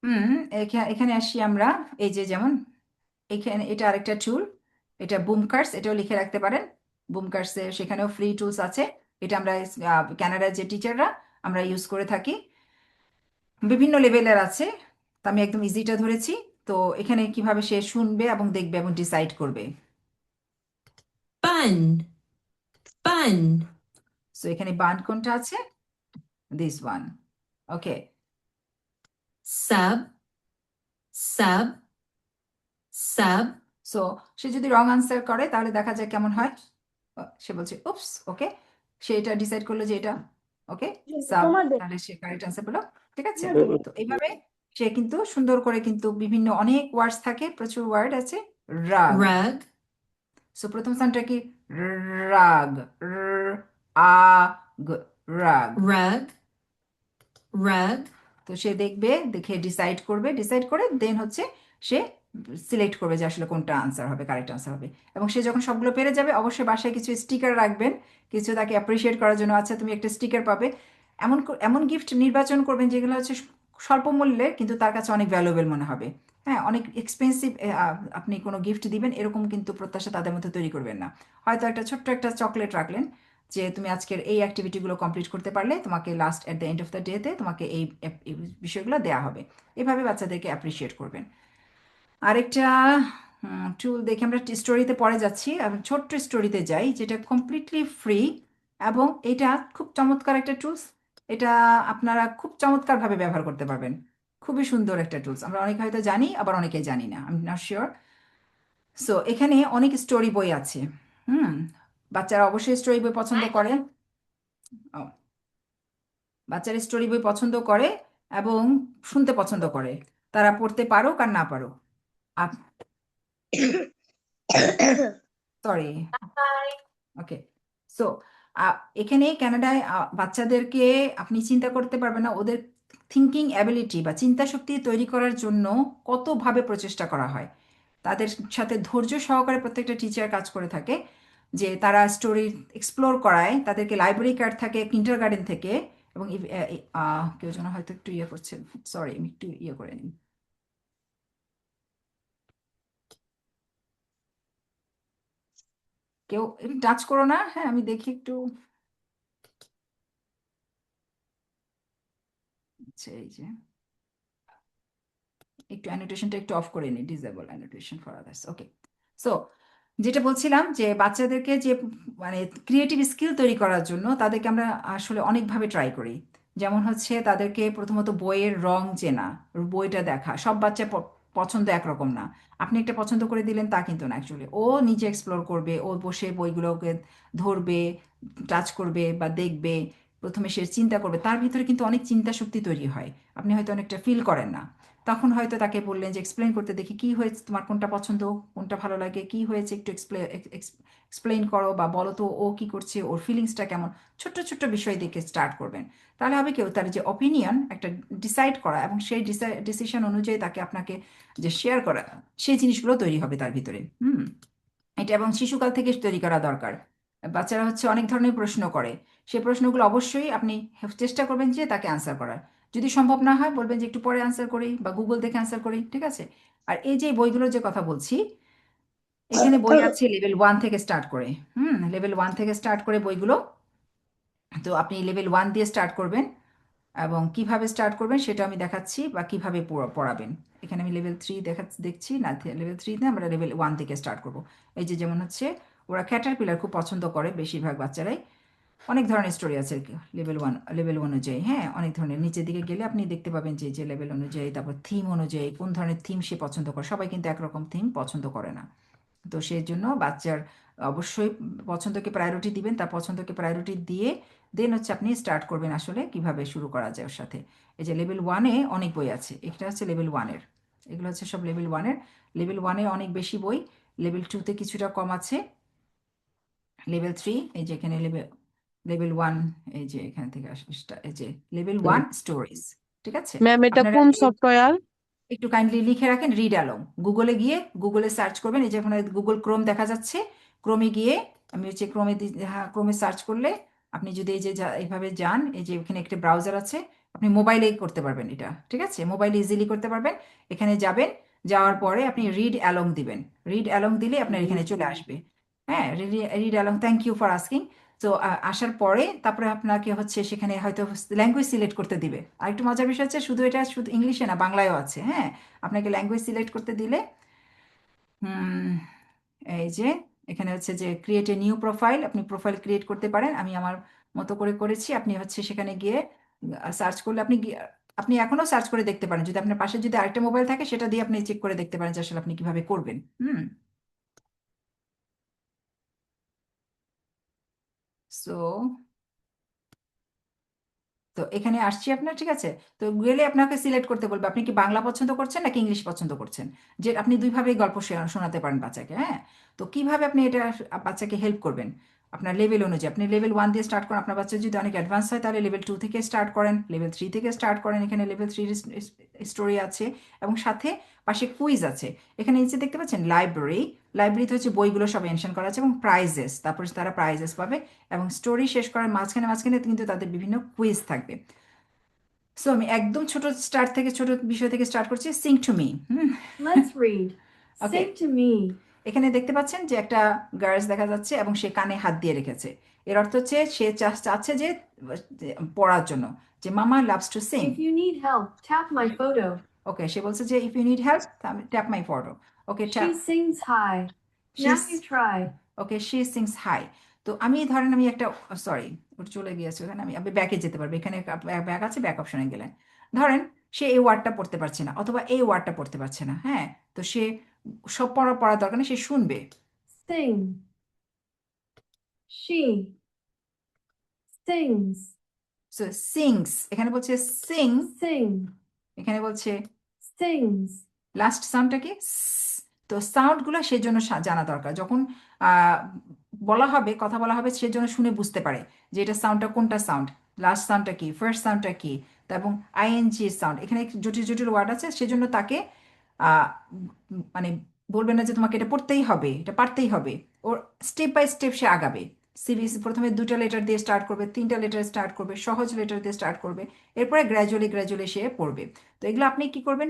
হুম, এখানে আসি আমরা। এই যে যেমন এখানে এটা আরেকটা টুল, এটা বুমকার্স, এটাও লিখে রাখতে পারেন। বুমকার্সে সেখানেও ফ্রি টুলস আছে। এটা আমরা কানাডার যে টিচাররা আমরা ইউজ করে থাকি, বিভিন্ন লেভেলের আছে। তো আমি একদম ইজিটা ধরেছি। তো এখানে কিভাবে সে শুনবে এবং দেখবে এবং ডিসাইড করবে। bun, bun, সো এখানে বান কোনটা আছে, this one, okay. sub, sub, sub, so সে যদি রং আনসার করে তাহলে দেখা যায় কেমন হয়। সে বলছে উপস, ওকে, সে এটা ডিসাইড করলো যে এটা ওকে, সাব, তাহলে সে কারেক্ট আনসার পেলো। ঠিক আছে, তো এইভাবে সে কিন্তু সুন্দর করে কিন্তু বিভিন্ন অনেক ওয়ার্ডস থাকে, প্রচুর ওয়ার্ড আছে। রাগ, rug, সো প্রথম স্থানটা কি? রাগ, আগ, রাগ। rug, rug, তো সে দেখবে, দেখে ডিসাইড করবে, ডিসাইড করে দেন হচ্ছে সে সিলেক্ট করবে যে আসলে কোনটা আনসার হবে, কারেক্ট আনসার হবে। এবং সে যখন সবগুলো পেরে যাবে, অবশ্যই বাসায় কিছু স্টিকার রাখবেন, কিছু তাকে অ্যাপ্রিসিয়েট করার জন্য। আচ্ছা, তুমি একটা স্টিকার পাবে। এমন গিফট নির্বাচন করবেন যেগুলো হচ্ছে স্বল্প মূল্যের, কিন্তু তার কাছে অনেক ভ্যালুয়েবল মনে হবে। হ্যাঁ, অনেক এক্সপেন্সিভ আপনি কোনো গিফট দিবেন এরকম কিন্তু প্রত্যাশা তাদের মধ্যে তৈরি করবেন না। হয়তো একটা ছোট্ট একটা চকলেট রাখলেন, যে তুমি আজকের এই অ্যাক্টিভিটিগুলো কমপ্লিট করতে পারলে তোমাকে last at the end of the ডেতে তোমাকে এই বিষয়গুলো দেয়া হবে। এভাবে বাচ্চাদেরকে অ্যাপ্রিসিয়েট করবেন। আরেকটা টুল দেখে আমরা স্টোরিতে পড়ে যাচ্ছি, আমি ছোট্ট স্টোরিতে যাই যেটা কমপ্লিটলি ফ্রি, এবং এটা খুব চমৎকার একটা টুলস। এটা আপনারা খুব চমৎকারভাবে ব্যবহার করতে পারবেন। খুবই সুন্দর একটা টুলস, আমরা অনেকে হয়তো জানি, আবার অনেকে জানি না, আমি নট শিওর। সো এখানে অনেক স্টোরি বই আছে। হুম, বাচ্চারা অবশ্যই স্টোরি বই পছন্দ করে। ও, বাচ্চারা স্টোরি বই পছন্দ করে এবং শুনতে পছন্দ করে, তারা পড়তে পারুক আর না পারুক। সরি, ওকে। সো এখানে কানাডায় বাচ্চাদেরকে আপনি চিন্তা করতে পারবেন না, ওদের থিঙ্কিং অ্যাবিলিটি বা চিন্তা শক্তি তৈরি করার জন্য কতভাবে প্রচেষ্টা করা হয়। তাদের সাথে ধৈর্য সহকারে প্রত্যেকটা টিচার কাজ করে থাকে, যে তারা স্টোরি এক্সপ্লোর করায়, তাদেরকে লাইব্রেরি কার্ড থাকে কিন্ডার গার্ডেন থেকে। এবং কেউ যেন হয়তো একটু ইয়ে করছে, সরি, আমি একটু ইয়ে করে নিই। কেউ একটু টাচ করো না, হ্যাঁ, আমি দেখি একটু। আচ্ছা, এই যে একটু অ্যানোটেশনটা একটু অফ করে নিই, disable annotation for others. Okay, so যেটা বলছিলাম যে বাচ্চাদেরকে যে মানে ক্রিয়েটিভ স্কিল তৈরি করার জন্য তাদেরকে আমরা আসলে অনেকভাবে ট্রাই করি। যেমন হচ্ছে তাদেরকে প্রথমত বইয়ের রং চেনা, বইটা দেখা। সব বাচ্চা পছন্দ একরকম না। আপনি একটা পছন্দ করে দিলেন তা কিন্তু না, অ্যাকচুয়ালি ও নিজে এক্সপ্লোর করবে, ও বসে বইগুলোকে ধরবে, টাচ করবে বা দেখবে। প্রথমে সে চিন্তা করবে, তার ভিতরে কিন্তু অনেক চিন্তা শক্তি তৈরি হয়, আপনি হয়তো অনেকটা ফিল করেন না। তখন হয়তো তাকে বললেন যে এক্সপ্লেন করতে, দেখি কি হয়েছে, তোমার কোনটা পছন্দ, কোনটা ভালো লাগে, কি হয়েছে একটু এক্সপ্লেন করো, বা বলো তো ও কি করছে, ওর ফিলিংসটা কেমন। ছোট্ট ছোট্ট বিষয় দেখে স্টার্ট করবেন। তাহলে হবে কেউ তার যে অপিনিয়ন একটা ডিসাইড করা, এবং সেই ডিসিশন অনুযায়ী তাকে আপনাকে যে শেয়ার করা, সেই জিনিসগুলো তৈরি হবে তার ভিতরে। হুম, এটা এবং শিশুকাল থেকে তৈরি করা দরকার। বাচ্চারা হচ্ছে অনেক ধরনের প্রশ্ন করে, সেই প্রশ্নগুলো অবশ্যই আপনি চেষ্টা করবেন যে তাকে আনসার করার। যদি সম্ভব না হয় বলবেন যে একটু পরে আনসার করি, বা গুগল দেখে আনসার করি, ঠিক আছে। আর এই যে বইগুলোর যে কথা বলছি, এখানে বই আছে লেভেল 1 থেকে স্টার্ট করে। লেভেল 1 থেকে স্টার্ট করে বইগুলো। তো আপনি লেভেল 1 দিয়ে স্টার্ট করবেন, এবং কিভাবে স্টার্ট করবেন সেটা আমি দেখাচ্ছি, বা কিভাবে পড়াবেন। এখানে আমি লেভেল 3 দেখছি না, লেভেল 3তে আমরা লেভেল 1 থেকে স্টার্ট করব। এই যে যেমন হচ্ছে, ওরা ক্যাটারপিলার খুব পছন্দ করে বেশিরভাগ বাচ্চারাই। অনেক ধরনের স্টোরি আছে আর কি, লেভেল অনুযায়ী। হ্যাঁ, অনেক ধরনের, নিচের দিকে গেলে আপনি দেখতে পাবেন যে যে লেভেল অনুযায়ী, তারপর থিম অনুযায়ী, কোন ধরনের থিম সে পছন্দ করে। সবাই কিন্তু একরকম থিম পছন্দ করে না। তো সেই জন্য বাচ্চার অবশ্যই পছন্দকে প্রায়োরিটি দিবেন, তার পছন্দকে প্রায়োরিটি দিয়ে দেন হচ্ছে আপনি স্টার্ট করবেন আসলে কিভাবে শুরু করা যায় ওর সাথে। এই যে লেভেল 1-এ অনেক বই আছে, এটা হচ্ছে লেভেল 1-এর, এগুলো হচ্ছে সব লেভেল 1-এর। লেভেল 1-এ অনেক বেশি বই, লেভেল 2-তে কিছুটা কম আছে। লেভেল 3, এই যে এখানে লেভেল 1, এই যে এখান থেকে এই যে লেভেল 1 স্টোরিজ। ঠিক আছে, ম্যাম এটা আপনারা কোন সফটওয়্যার? একটু কাইন্ডলি লিখে রাখেন, রিড অ্যালং। গুগলে গিয়ে গুগলে সার্চ করবেন, এই যে এখানে গুগল ক্রোম দেখা যাচ্ছে, ক্রোমে গিয়ে আমি হচ্ছে হ্যাঁ, ক্রোমে সার্চ করলে আপনি যদি এই যে এইভাবে যান, এই যে এখানে একটা ব্রাউজার আছে, আপনি মোবাইলেই করতে পারবেন এটা, ঠিক আছে, মোবাইলে ইজিলি করতে পারবেন। এখানে যাবেন, যাওয়ার পরে আপনি রিড অ্যালং দিবেন, রিড অ্যালং দিলে আপনার এখানে চলে আসবে। হ্যাঁ, read along, thank you for asking. তো আসার পরে তারপরে আপনাকে হচ্ছে সেখানে হয়তো ল্যাঙ্গুয়েজ সিলেক্ট করতে দিবে। আর একটু মজার বিষয় হচ্ছে, শুধু এটা শুধু ইংলিশে না, বাংলায়ও আছে। হ্যাঁ, আপনাকে ল্যাঙ্গুয়েজ সিলেক্ট করতে দিলে হুম, এই যে এখানে হচ্ছে যে ক্রিয়েট এ নিউ প্রোফাইল, আপনি প্রোফাইল ক্রিয়েট করতে পারেন। আমি আমার মতো করে করেছি, আপনি হচ্ছে সেখানে গিয়ে সার্চ করলে আপনি এখনো সার্চ করে দেখতে পারেন, যদি আপনার পাশে যদি আরেকটা মোবাইল থাকে সেটা দিয়ে আপনি চেক করে দেখতে পারেন যে আসলে আপনি কিভাবে করবেন। সো তো এখানে আসছি আপনার, ঠিক আছে? তো গেলে আপনাকে সিলেক্ট করতে বলবে আপনি কি বাংলা পছন্দ করছেন নাকি ইংলিশ পছন্দ করছেন, যে আপনি দুইভাবেই গল্প শোনাতে পারেন বাচ্চাকে, হ্যাঁ। তো কিভাবে আপনি এটা বাচ্চাকে হেল্প করবেন আপনার লেভেল অনুযায়ী, আপনি লেভেল 1 দিয়ে স্টার্ট করেন, আপনার বাচ্চা যদি অনেক অ্যাডভান্স হয় তাহলে লেভেল 2 থেকে স্টার্ট করেন, লেভেল 3 থেকে স্টার্ট করেন, এখানে লেভেল 3 স্টোরি আছে এবং সাথে পাশে কুইজ আছে। এখানে নিচে দেখতে পাচ্ছেন লাইব্রেরি, লাইব্রেরিতে হচ্ছে বইগুলো সব মেনশন করা আছে এবং প্রাইজেস, তারপর তারা প্রাইজেস পাবে এবং স্টোরি শেষ করার মাঝখানে মাঝখানে কিন্তু তাদের বিভিন্ন কুইজ থাকবে। সো আমি একদম ছোট স্টার্ট থেকে, ছোট বিষয় থেকে স্টার্ট করছি, Singh to me. Hmm. Let's read. Okay, Sing to me. এখানে দেখতে পাচ্ছেন যে একটা গার্লস দেখা যাচ্ছে এবং সে কানে হাত দিয়ে রেখেছে। এর অর্থ হচ্ছে সে চাচ্ছে যে পড়ার জন্য, যে mama loves to sing. If you need help, tap my photo. Okay, সে বলছে যে if you need help tap my photo. Okay, tap. She sings high. Now you try. Okay, she sings high. তো আমি ধরেন আমি একটা, sorry ওটা চলে গিয়েছে ওখানে, আমি ব্যাকে যেতে পারবো, এখানে ব্যাক আছে, ব্যাক অপশনে গেলেন ধরেন সে এই ওয়ার্ডটা পড়তে পারছে না অথবা এই ওয়ার্ডটা পড়তে পারছে না, হ্যাঁ। তো সে সব পড়ার দরকার নেই, সে শুনবে। Sing. She sings. So sings, এখানে বলছে সিং, Sing. এখানে বলছে Sings. লাস্ট সাউন্ডটা কি তো সাউন্ডগুলো সেজন্য জানা দরকার, যখন আহ, বলা হবে, কথা বলা হবে, সেজন্য শুনে বুঝতে পারে যে এটা সাউন্ডটা কোনটা সাউন্ড, লাস্ট সাউন্ডটা কি, ফার্স্ট সাউন্ডটা কি, এবং আইএনজি সাউন্ড, এখানে জটিল জটিল ওয়ার্ড আছে, সেজন্য তাকে আহ, মানে বলবে না যে তোমাকে এটা পড়তেই হবে, এটা পারতেই হবে। ওর স্টেপ বাই স্টেপ সে আগাবে। সিবিএসই প্রথমে 2টা লেটার দিয়ে স্টার্ট করবে, 3টা লেটার স্টার্ট করবে, সহজ লেটার দিয়ে স্টার্ট করবে, এরপরে গ্র্যাজুয়ালি গ্র্যাজুয়ালি সে পড়বে। তো এগুলো আপনি কি করবেন,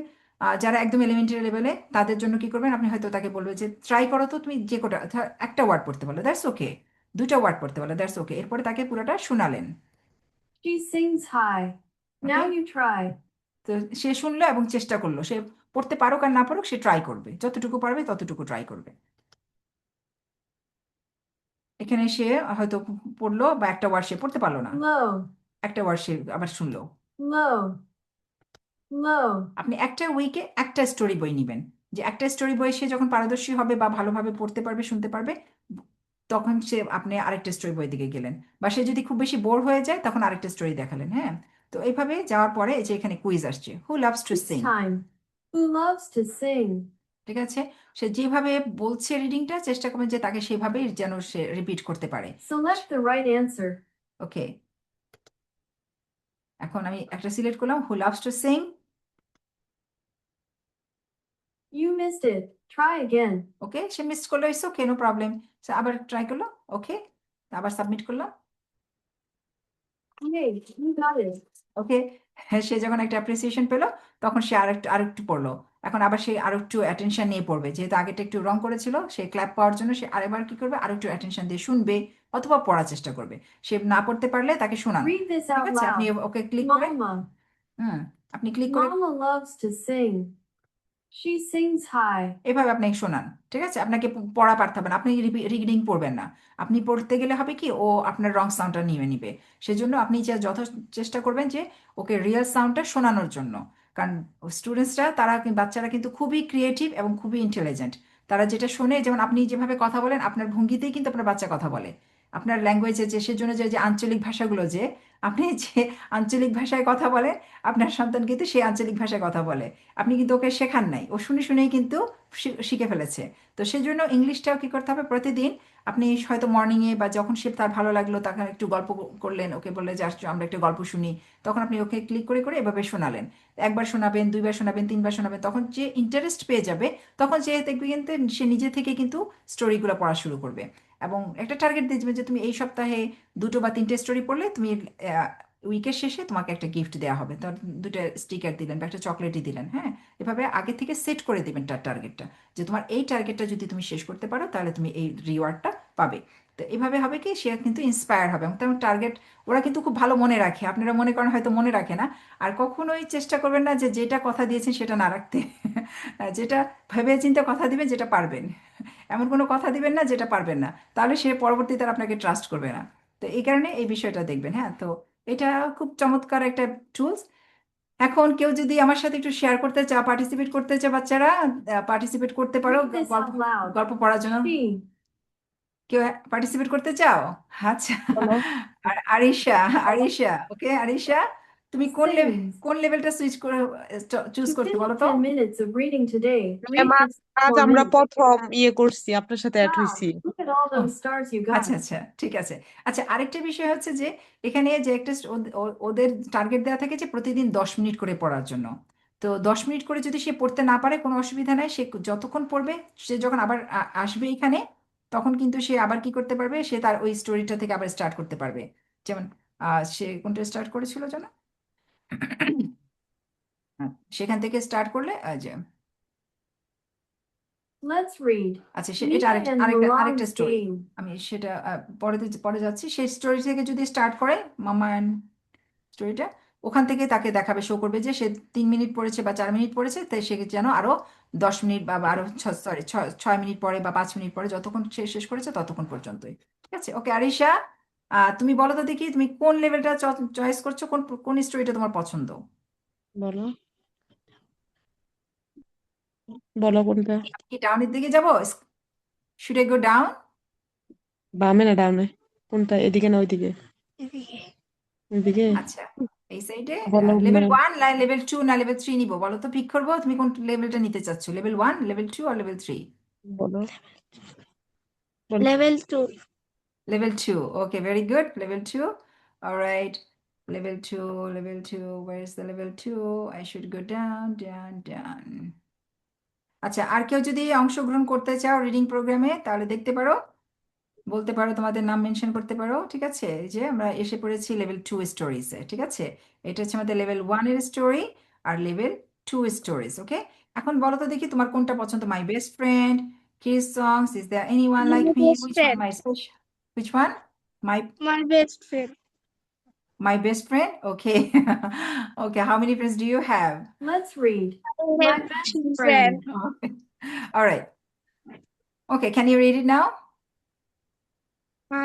যারা একদম এলিমেন্টারি লেভেলে তাদের জন্য কি করবেন, আপনি হয়তো তাকে বলবে যে ট্রাই করো তো, তুমি যে কোটা একটা ওয়ার্ড পড়তে পারলো দ্যাটস ওকে, 2টা ওয়ার্ড পড়তে পারলো দ্যাটস ওকে, এরপরে তাকে পুরোটা শোনালেন। She sings high. Okay, Now you try. তো সে শুনলো এবং চেষ্টা করলো, সে পড়তে পারুক আর না পারুক সে ট্রাই করবে, যতটুকু পারবে ততটুকু ট্রাই করবে। এখানে সে হয়তো পড়লো বা একটা ওয়ার্ড সে পড়তে পারলো না, Low. একটা ওয়ার্ড সে আবার শুনলো। Low. Low. আপনি একটা উইকে একটা স্টোরি বই নিবেন, যে একটা স্টোরি বই সে যখন পারদর্শী হবে বা ভালোভাবে পড়তে পারবে, শুনতে পারবে, তখন সে আপনি আরেকটা স্টোরি বই দিকে গেলেন, বা সে যদি খুব বেশি বোর হয়ে যায় তখন আরেকটা স্টোরি দেখালেন, হ্যাঁ। তো এইভাবে যাওয়ার পরে এই যে এখানে কুইজ আসছে, হু loves two Quiz Singh. time. Who loves to sing? ঠিক আছে, সে যেভাবে বলছে রিডিংটা চেষ্টা করবেন যে তাকে সেভাবেই যেন সে রিপিট করতে পারে। Select the right answer. ওকে, এখন আমি একটা সিলেক্ট করলাম, হু loves to Singh. You missed it. Try again. Okay, say miss করলো, ইটস ওকে, নো প্রবলেম। আবার ট্রাই করলো, ওকে, আবার সাবমিট করলাম। Yay, you got it. ওকে, সে যখন একটা অ্যাপ্রিসিয়েশন পেলো তখন সে আরেকটু পড়লো। এখন আবার সে আরো একটু অ্যাটেনশন নিয়ে পড়বে, যেহেতু আগেটা একটু রং করেছিল, সে ক্ল্যাপ পাওয়ার জন্য সে আরেকবার কি করবে, আরো একটু অ্যাটেনশন দিয়ে শুনবে অথবা পড়ার চেষ্টা করবে। সে না পড়তে পারলে তাকে শোনান, Read this ঠিক out আছে? আপনি loud. ওকে ক্লিক করে, Mama. হুম, আপনি ক্লিক করে Mama loves to sing. She sings high. এভাবে আপনি শোনান, ঠিক আছে? আপনাকে পড়া পারতে হবে না, আপনি রিডিং পড়বেন না। আপনি পড়তে গেলে হবে কি, ও আপনার রং সাউন্ডটা নিয়ে নিবে। সেজন্য আপনি যে চেষ্টা করবেন যে ওকে রিয়েল সাউন্ডটা শোনানোর জন্য। কারণ স্টুডেন্টসরা, বাচ্চারা কিন্তু খুবই ক্রিয়েটিভ এবং খুবই ইন্টেলিজেন্ট। তারা যেটা শোনে, যেমন আপনি যেভাবে কথা বলেন, আপনার ভঙ্গিতেই কিন্তু আপনার বাচ্চা কথা বলে। আপনার ল্যাঙ্গুয়েজে যে, সেজন্য যে যে আঞ্চলিক ভাষাগুলো, যে আপনি যে আঞ্চলিক ভাষায় কথা বলেন, আপনার সন্তান কিন্তু সেই আঞ্চলিক ভাষায় কথা বলে। আপনি কিন্তু ওকে শেখান নাই, ও শুনে শুনেই কিন্তু শিখে ফেলেছে। তো সেজন্য ইংলিশটাও কি করতে হবে, প্রতিদিন আপনি হয়তো মর্নিংয়ে বা যখন সে তার ভালো লাগলো তখন একটু গল্প করলেন, ওকে বললে যে আসছো আমরা একটা গল্প শুনি, তখন আপনি ওকে ক্লিক করে করে এভাবে শোনালেন। একবার শোনাবেন, 2বার শোনাবেন, 3বার শোনাবেন, তখন যে ইন্টারেস্ট পেয়ে যাবে, তখন সে দেখবে কিন্তু সে নিজে থেকে কিন্তু স্টোরিগুলো পড়া শুরু করবে। এবং একটা টার্গেট দিয়ে দেবে যে তুমি এই সপ্তাহে 2টো বা 3টে স্টোরি পড়লে তুমি উইকের শেষে তোমাকে একটা গিফট দেওয়া হবে, তো 2টা স্টিকার দিলেন বা একটা চকলেটই দিলেন, হ্যাঁ। এভাবে আগে থেকে সেট করে দিবেন তার টার্গেটটা, যে তোমার এই টার্গেটটা যদি তুমি শেষ করতে পারো তাহলে তুমি এই রিওয়ার্ডটা পাবে। তো এভাবে হবে কি, সে কিন্তু ইন্সপায়ার হবে এবং তেমন টার্গেট ওরা কিন্তু খুব ভালো মনে রাখে, আপনারা মনে করেন হয়তো মনে রাখে না। আর কখনোই চেষ্টা করবেন না যে যেটা কথা দিয়েছেন সেটা না রাখতে। যেটা ভেবে চিন্তে কথা দিবেন, যেটা পারবেন, এমন কোনো কথা দিবেন না যেটা পারবেন না, তাহলে সে পরবর্তীতে আর আপনাকে ট্রাস্ট করবে না। তো এই কারণে এই বিষয়টা দেখবেন, হ্যাঁ। তো এটা খুব চমৎকার একটা টুলস। এখন কেউ যদি আমার সাথে একটু শেয়ার করতে চা, পার্টিসিপেট করতে চা, বাচ্চারা পার্টিসিপেট করতে পারো Read this গল্প, out loud. গল্প পড়ার জন্য। She কেউ পার্টিসিপেট করতে চাও? আচ্ছা। বলো। আর আরিশা, আরিশা, ওকে আরিশা, তুমি Sings. কোন লেভেলটা সুইচ করে চুজ To করতে finish বলো তো? 10 minutes of reading today, read ma'am, for আজ 4 আমরা minutes. প্রথম করছি, আপনার সাথে অ্যাড Wow, হইছি। look at all ও, those stars you আচ্ছা got. আচ্ছা, ঠিক আছে। আচ্ছা, আরেকটা বিষয় হচ্ছে যে এখানে যে একটা ওদের টার্গেট দেওয়া থাকে যে প্রতিদিন 10 মিনিট করে পড়ার জন্য। তো 10 মিনিট করে যদি সে পড়তে না পারে কোনো অসুবিধা নাই, সে যতক্ষণ পড়বে, সে যখন আবার আসবে এখানে, তখন কিন্তু সে আবার কি করতে পারবে, সে তার ওই স্টোরিটা থেকে আবার স্টার্ট করতে পারবে। যেমন সে কোনটা স্টার্ট করেছিল জানো? সেখান থেকে স্টার্ট করলে যে Let's read. আচ্ছা, এটা Mia আরেকটা and আরেকটা আরেকটা Miran's স্টোরি। game. আমি সেটা পরে যাচ্ছি। সেই স্টোরি থেকে যদি স্টার্ট করে, মামা অ্যান্ড স্টোরিটা, ওখান থেকে তাকে দেখাবে, শো করবে যে সে 3 মিনিট পড়েছে বা 4 মিনিট পড়েছে, তাই সে যেন আরো 10 মিনিট বা আরো সরি 6 মিনিট পরে বা 5 মিনিট পরে, যতক্ষণ সে শেষ করেছে ততক্ষণ পর্যন্তই। ঠিক আছে, ওকে আরিশা, তুমি বলো তো দেখি, তুমি কোন লেভেলটা চয়েস করছো, কোন কোন স্টোরিটা তোমার পছন্দ? বলো, বলো কোনটা? কি ডাউনের দিকে যাবো? Should I go down? বামে না ডাউনে? কোনটা, এদিকে না ওইদিকে? ওইদিকে। আচ্ছা, এই সাইডে। বলো লেভেল ম্যাম। 1, লেভেল 2 না লেভেল 3 নিবো, বলো তো, পিক করবো তুমি কোন লেভেলটা নিতে চাচ্ছো, লেভেল 1, লেভেল 2 আর লেভেল 3? বলো, বলো। Level 2, okay, very good. Level 2, all right. Level 2, where's the level 2? I should go down, down, down. আচ্ছা, আর কেউ যদি অংশগ্রহণ করতে চাও রিডিং প্রোগ্রামে, তাহলে দেখতে পারো, বলতে পারো, তোমাদের নাম মেনশন করতে পারো। ঠিক আছে, এই যে আমরা এসে পড়েছি লেভেল 2 স্টোরিজে। ঠিক আছে, এটা হচ্ছে আমাদের লেভেল 1 এর স্টোরি আর লেভেল 2 স্টোরিজ। ওকে, এখন বলো তো দেখি তোমার কোনটা পছন্দ? My best friend, kids songs, is there anyone like My me, best which one friend. My special, which one? My My best friend. My best friend? Okay. Okay, how many friends do you have? Let's read. I My have best two friend. friends. Okay. All right. Okay, can you read it now?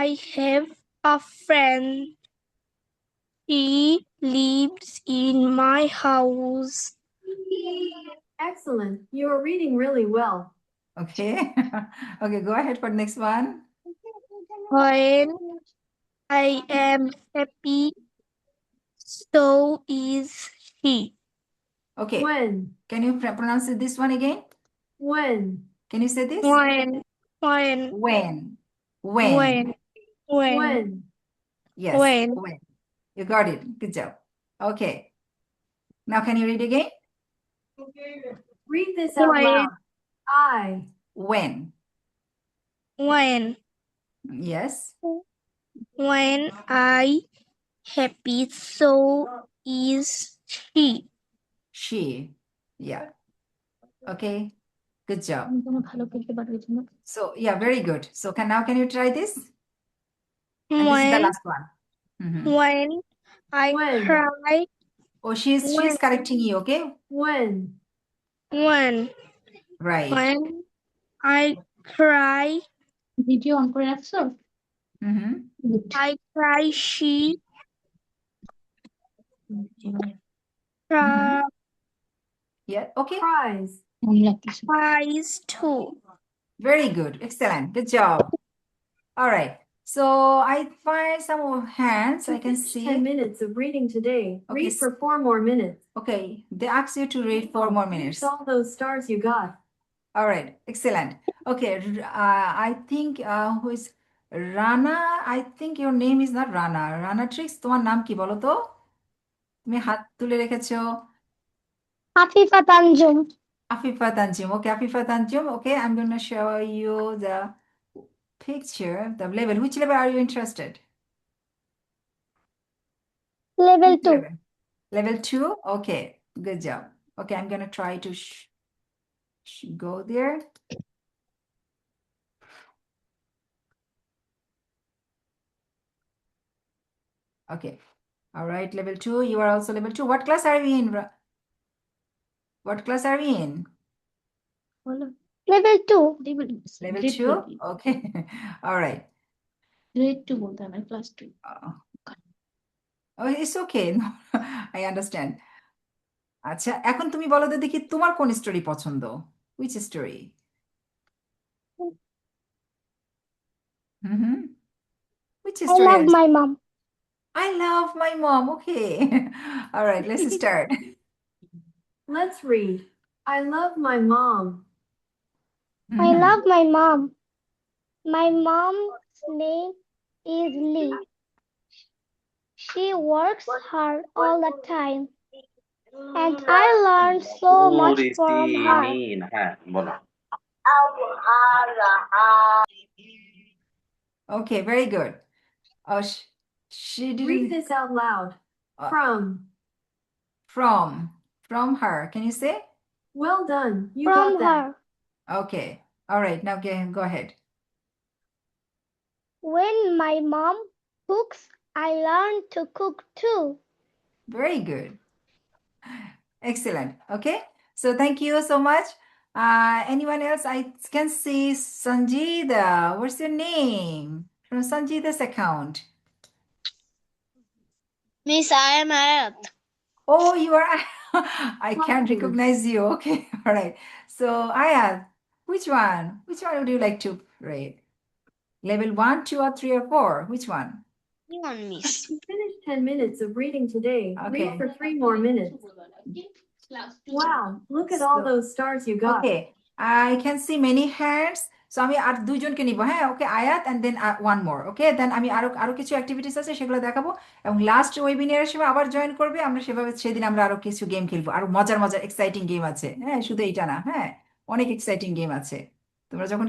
I have a friend. He lives in my house. Excellent. You are reading really well. Okay. Okay, go ahead for the next one. When I am happy, so is he. Okay, When? can you pronounce this one again? When? Can you say this? When, when, When. when, when, When? Yes, when. when. You got it. Good job. Okay. Now can you read again? Read this out When, loud. I. When. when, Yes. when I happy, so is she. She. Yeah. Okay. Good job. So yeah, very good. So can you try this? And this is the When, last one. Mhm. when I When? cry, Oh, she's correcting you, okay? When? when, Right. when I cry, video on করে রাখছো? Mm-hmm. I cry, she cries Yeah, okay. Cries. মনে রাখতেছো? too. Very good. Excellent. Good job. All right. So I find some more hands To I can finish 10 see. minutes of reading today, Okay, read for 4 more minutes. Okay, they asked you to read 4 more minutes. Read all those stars you got. All right, excellent. Okay, I think who is Rana? I think your name is not Rana. Rana Trix, তোমার নাম কি বলো তো? তুমি হাত তুলে রেখেছো। Afifa Tanjum. Afifa Tanjum. Okay, Afifa Tanjum. Okay, I'm gonna show you the picture, the level. Which level are you interested? Level Which 2। level? Level 2? Okay, good job. Okay, I'm gonna try to go there. Okay, all right, level 2. You are also level 2. What class are we in? What class are we in? Level 2। Level 2? Okay, all right. Grade 2 বলতে হবে, class 2। Uh, oh, it's okay. No, I understand. আচ্ছা, এখন তুমি বলো তো দেখি তোমার কোন স্টোরি পছন্দ? Which story? Mm-hmm. Which I story love are you? my mom. I love my mom. Okay. All right, let's start. Let's read. I love my mom. I Mhm. love my mom. My mom's name is Lee. She works hard all the time, and I learn so much from her. মুরিসিমিন হ্যাঁ বলো Okay, very good. Oh, she Read didn't. this out loud. Uh, From. from her. Can you say? Well done. You From got that. her. Okay. All right. Now go ahead. When my mom cooks, I learn to cook too. Very good. Excellent. Okay. So thank you so much. Anyone else? I can see Sanjida. What's your name? From Sanjida's account. Miss, I am Ayat. Oh, you are. I can't Fabulous. recognize you. Okay. All right. So Ayat, which one? Which one would you like to rate? Level 1, 2, or 3, or 4? Which one? You want Miss? You finished 10 minutes of reading today. Okay. Read for 3 more minutes. Wow, look at all So- those stars you got. Okay, I can see many hands. So আমি আর দুইজনকে নিব হ্যাঁ ওকে আয়াত and then one more. Okay, then আমি আরো আরো কিছু activities আছে সেগুলো দেখাবো এবং লাস্ট ওয়েবিনারের সময় আবার জয়েন করবে আমরা সেভাবে সেদিন আমরা আরো কিছু গেম খেলবো আর মজার মজার এক্সাইটিং গেম আছে হ্যাঁ শুধু এইটা না হ্যাঁ অনেক এক্সাইটিং গেম আছে তোমরা যখন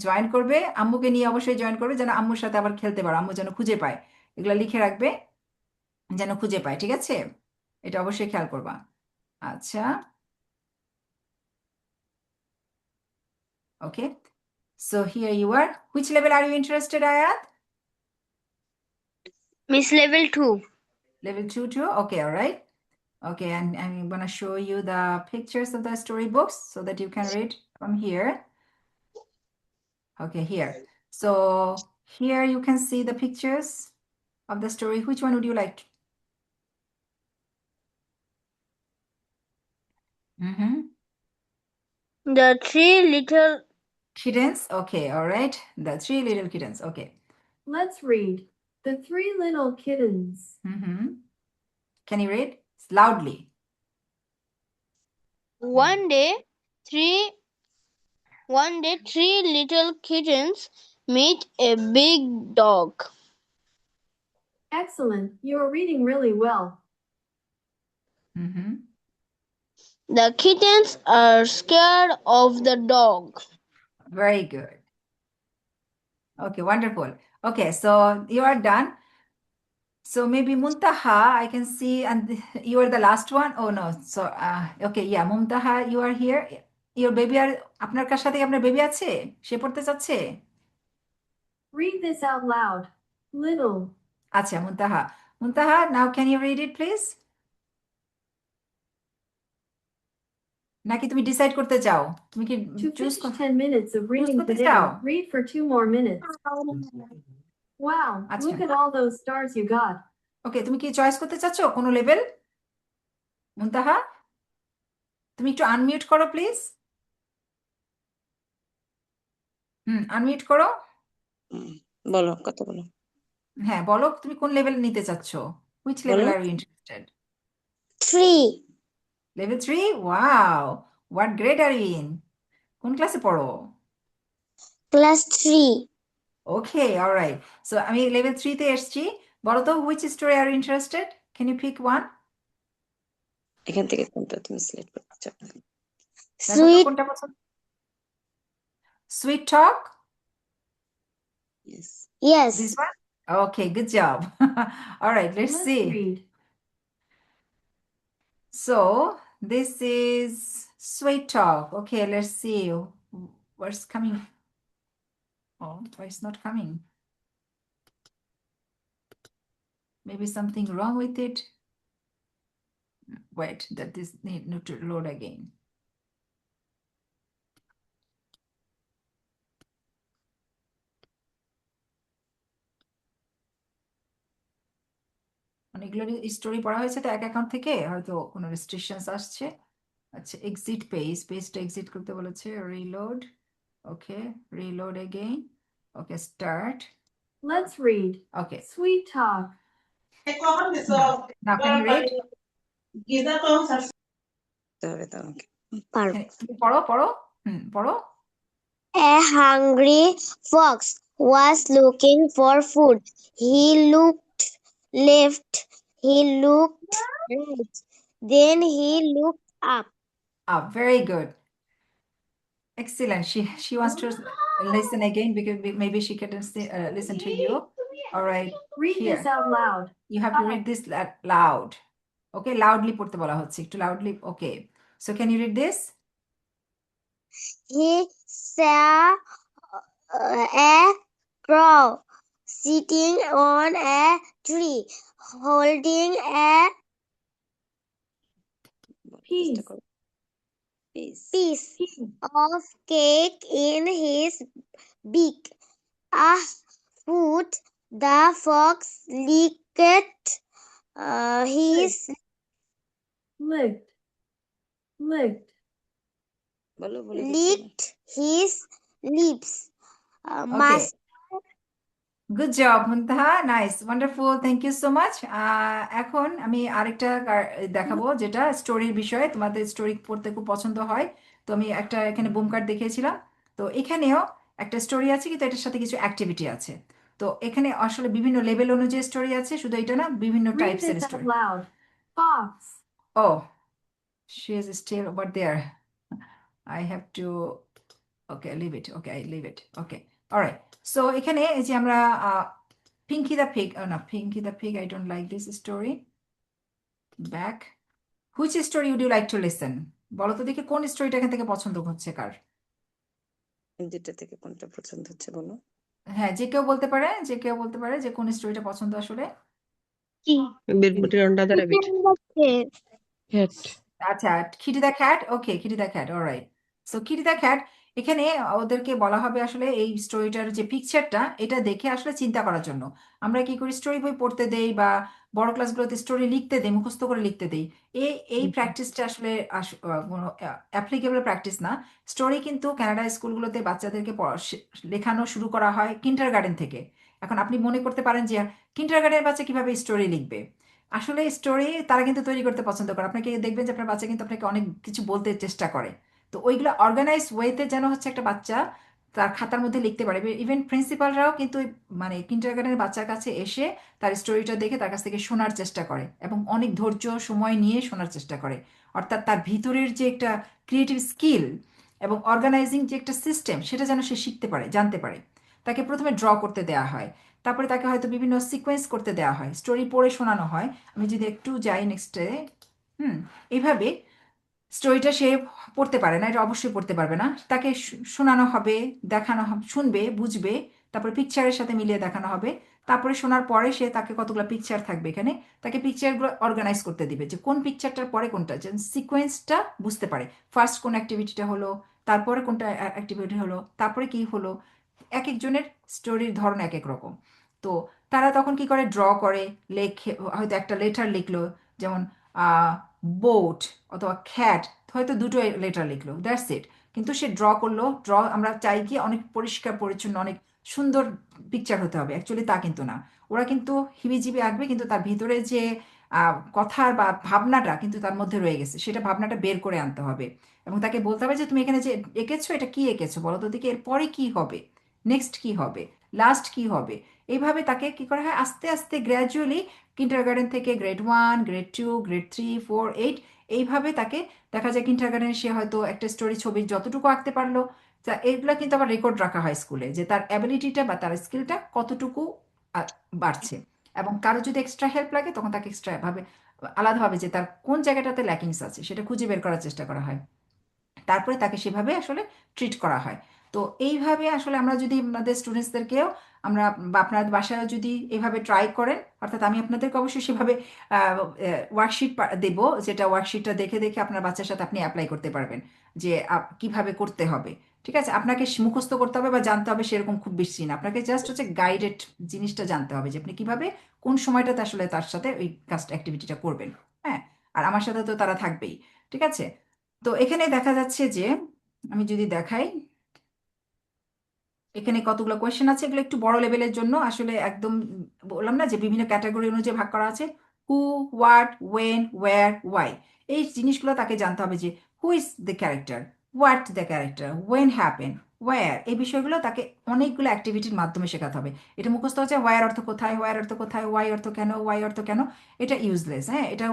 জয়েন করবে আম্মুকে নিয়ে অবশ্যই জয়েন করবে যেন আম্মুর সাথে আবার খেলতে পারো আম্মু যেন খুঁজে পায় এগুলো লিখে রাখবে যেন খুঁজে পায় ঠিক আছে এটা অবশ্যই খেয়াল করবা আচ্ছা Okay, so here you are. Which level are you interested, Ayat? Miss level 2. Level 2 too? Okay, all right. Okay, and I'm gonna show you the pictures of the storybooks so that you can read from here. Okay, here. So here you can see the pictures of the story. Which one would you like? Mm-hmm. The 3 little Kittens. Okay, all right. The 3 little kittens. Okay. Let's read. The 3 little kittens. Mm-hmm. Can you read loudly? One day, three little kittens meet a big dog. Excellent. You are reading really well. Mm-hmm. The kittens are scared of the dog. Very good. Okay, wonderful. Okay, so you are done. So maybe Muntaha, I can see, and you are the last one. Oh no, so okay, yeah, Muntaha, you are here. Your baby are আপনার কার সাথে আপনার baby আছে? সে পড়তে চাচ্ছে? Read this out loud. Little. আচ্ছা, Muntaha. Muntaha, now can you read it please? নাকি তুমি decide করতে চাও? তুমি কি To choose finish 10 minutes of reading করতে today, চাও? read for 2 more minutes. Wow, আচ্ছা। look at all those stars you got. ওকে, তুমি কি চয়েস করতে চাচ্ছো কোনো লেভেল? মুনতাহা, তুমি একটু আনমিউট করো প্লিজ। আনমিউট করো। বলো কথা বলো। হ্যাঁ, বলো তুমি কোন লেভেল নিতে চাচ্ছো? Which level বলো। are you interested? 3. Level 3? Wow! What grade are you in? কোন ক্লাসে পড়ো? Class 3. Okay, all right. So আমি লেভেল 3 তে এসেছি। বলো তো which story are you interested? Can you pick one? এখান থেকে কোনটা তুমি সিলেক্ট করতে চাও? দেখো তো Sweet. কোনটা পছন্দ? Sweet Talk? Yes. Yes. This one? Okay, good job. All right, let's Let's see. read. So this is Sweet Talk. Okay, let's see what's coming. Oh, why it's not coming? Maybe something wrong with it. Wait, that this need to load again. অনেকগুলো story পড়া হয়েছে তো এক account থেকে হয়তো কোনো restrictions আসছে। আচ্ছা, এক্সিট পেজটা এক্সিট করতে বলেছে। Reload. Okay, reload again. Okay, start. Let's read. Okay. Sweet talk. Now can you read? পড়ো পড়ো পড়ো। A hungry fox was looking for food. He looked left, he looked right, then he looked up. Very good. Excellent. She wants to listen again because maybe she couldn't listen to you. All right. Read Here. this out loud. You have to read this loud. Okay, loudly পড়তে বলা হচ্ছে একটু loudly. Okay. So can you read this? He saw a crow sitting on a tree, holding a Peace. piece of cake in his beak. Food the fox licked his Licked. Licked. licked his lips. Okay. Good job, Muntaha. Nice. Wonderful. Thank you so much. এখন আমি আরেকটা দেখাবো যেটা স্টোরির বিষয়ে। তোমাদের story পড়তে খুব পছন্দ হয়, তো আমি একটা এখানে বুম কার্ড দেখিয়েছিলাম। তো এখানেও একটা স্টোরি আছে, কিন্তু এটার সাথে কিছু অ্যাক্টিভিটি আছে। তো এখানে আসলে বিভিন্ন লেভেল অনুযায়ী স্টোরি আছে, শুধু এটা না, বিভিন্ন Read টাইপসের this out story. loud. Fox. Oh, she is still over there. I have to, okay, leave it. Okay, I leave it. Okay, all right. So এখানে এই যে আমরা Pinky the Pig, oh no, Pinky the Pig, I don't like this story. Back. Which story would you like to listen? বলো তো দেখি কোন স্টোরিটা এখান থেকে পছন্দ হচ্ছে কার? যেটা থেকে কোনটা পছন্দ হচ্ছে বলো। হ্যাঁ, যে কেউ বলতে পারে যে কোন স্টোরিটা পছন্দ আসলে। বিটবুটির অন্ডার দ্য র্যাবিট। হ্যাট। আচ্ছা, Kitty the cat. Okay, Kitty the cat, alright. So Kitty the cat, এখানে ওদেরকে বলা হবে আসলে এই স্টোরিটার যে পিকচারটা, এটা দেখে আসলে চিন্তা করার জন্য। আমরা কি করি, স্টোরি বই পড়তে দেই বা বড় ক্লাসগুলোতে স্টোরি লিখতে দেই, মুখস্থ করে লিখতে দেই। এই প্র্যাকটিসটা আসলে কোনো অ্যাপ্লিকেবল প্র্যাকটিস না। স্টোরি কিন্তু কানাডা স্কুলগুলোতে বাচ্চাদেরকে লেখানো শুরু করা হয় কিন্ডারগার্টেন থেকে। এখন আপনি মনে করতে পারেন যে কিন্ডারগার্টেনের বাচ্চা কিভাবে স্টোরি লিখবে। আসলে স্টোরি তারা কিন্তু তৈরি করতে পছন্দ করে। আপনাকে দেখবেন যে আপনার বাচ্চা কিন্তু আপনাকে অনেক কিছু বলতে চেষ্টা করে। তো ওইগুলো অর্গানাইজ ওয়েতে যেন হচ্ছে একটা বাচ্চা তার খাতার মধ্যে লিখতে পারে। ইভেন প্রিন্সিপালরাও কিন্তু মানে কিন্ডারগার্টেনের বাচ্চার কাছে এসে তার স্টোরিটা দেখে তার কাছ থেকে শোনার চেষ্টা করে, এবং অনেক ধৈর্য সময় নিয়ে শোনার চেষ্টা করে। অর্থাৎ তার ভিতরের যে একটা ক্রিয়েটিভ স্কিল এবং অর্গানাইজিং যে একটা সিস্টেম, সেটা যেন সে শিখতে পারে, জানতে পারে। তাকে প্রথমে ড্র করতে দেওয়া হয়, তারপরে তাকে হয়তো বিভিন্ন সিকোয়েন্স করতে দেওয়া হয়, স্টোরি পড়ে শোনানো হয়। আমি যদি একটু যাই নেক্সটে, এইভাবে স্টোরিটা সে পড়তে পারে না, এটা অবশ্যই পড়তে পারবে না। তাকে শোনানো হবে, দেখানো হবে, শুনবে, বুঝবে, তারপরে পিকচারের সাথে মিলিয়ে দেখানো হবে। তারপরে শোনার পরে সে তাকে কতগুলো পিকচার থাকবে এখানে, তাকে পিকচারগুলো অর্গানাইজ করতে দিবে যে কোন পিকচারটার পরে কোনটা, যেন সিকোয়েন্সটা বুঝতে পারে। ফার্স্ট কোন অ্যাক্টিভিটিটা হলো, তারপরে কোনটা অ্যাক্টিভিটি হলো, তারপরে কি হলো। এক একজনের স্টোরির ধরন এক এক রকম। তো তারা তখন কি করে, ড্র করে, লেখে, হয়তো একটা লেটার লিখলো, যেমন বোট অথবা খ্যাট, হয়তো দুটো লেটার লিখলো, দ্যাটস ইট। কিন্তু সে ড্র করলো। আমরা চাই কি অনেক পরিষ্কার পরিচ্ছন্ন, অনেক সুন্দর পিকচার হতে হবে। অ্যাকচুয়ালি তা কিন্তু না। ওরা কিন্তু হিবিজিবি আঁকবে, কিন্তু তার ভিতরে যে কথার বা ভাবনাটা কিন্তু তার মধ্যে রয়ে গেছে, সেটা ভাবনাটা বের করে আনতে হবে। এবং তাকে বলতে হবে যে তুমি এখানে যে এঁকেছো, এটা কি এঁকেছো বলো তো দেখি, এরপরে কি হবে, নেক্সট কি হবে, লাস্ট কি হবে। এইভাবে তাকে কি করা হয়, আস্তে আস্তে গ্র্যাজুয়ালি কিন্ডারগার্টেন থেকে গ্রেড 1, গ্রেড 2, গ্রেড 3, 4, 8, এইভাবে তাকে দেখা যায় কিন্ডারগার্টেনে সে হয়তো একটা স্টোরি ছবি যতটুকু আঁকতে পারলো। তা এগুলো কিন্তু আবার রেকর্ড রাখা হয় স্কুলে, যে তার অ্যাবিলিটিটা বা তার স্কিলটা কতটুকু বাড়ছে। এবং কারো যদি এক্সট্রা হেল্প লাগে, তখন তাকে এক্সট্রা ভাবে আলাদাভাবে যে তার কোন জায়গাটাতে ল্যাকিংস আছে সেটা খুঁজে বের করার চেষ্টা করা হয়। তারপরে তাকে সেভাবে আসলে ট্রিট করা হয়। তো এইভাবে আসলে আমরা যদি আমাদের স্টুডেন্টসদেরকেও আমরা বা আপনার বাসায় যদি এভাবে ট্রাই করেন, অর্থাৎ আমি আপনাদেরকে অবশ্যই সেভাবে ওয়ার্কশিট দেবো, যেটা ওয়ার্কশিটটা দেখে দেখে আপনার বাচ্চার সাথে আপনি অ্যাপ্লাই করতে পারবেন যে কিভাবে করতে হবে। ঠিক আছে, আপনাকে মুখস্থ করতে হবে বা জানতে হবে সেরকম খুব বেশি না, আপনাকে জাস্ট হচ্ছে গাইডেড জিনিসটা জানতে হবে যে আপনি কিভাবে কোন সময়টাতে আসলে তার সাথে ওই কাজটা অ্যাক্টিভিটিটা করবেন। হ্যাঁ, আর আমার সাথে তো তারা থাকবেই। ঠিক আছে, তো এখানে দেখা যাচ্ছে যে আমি যদি দেখাই, এখানে কতগুলো কোয়েশ্চেন আছে, এগুলো একটু বড় লেভেলের জন্য, আসলে একদম বললাম না যে বিভিন্ন ক্যাটাগরি অনুযায়ী ভাগ করা আছে। Who, what, when, where, why, এই জিনিসগুলো তাকে জানতে হবে যে who is the character, what the character, when happen, where, এই বিষয়গুলো তাকে অনেকগুলো অ্যাক্টিভিটির মাধ্যমে শেখাতে হবে। এটা মুখস্থ হচ্ছে ওয়্যার অর্থ কোথায়, ওয়্যার অর্থ কোথায়, ওয়াই অর্থ কেন, ওয়াই অর্থ কেন, এটা ইউজলেস। হ্যাঁ, এটা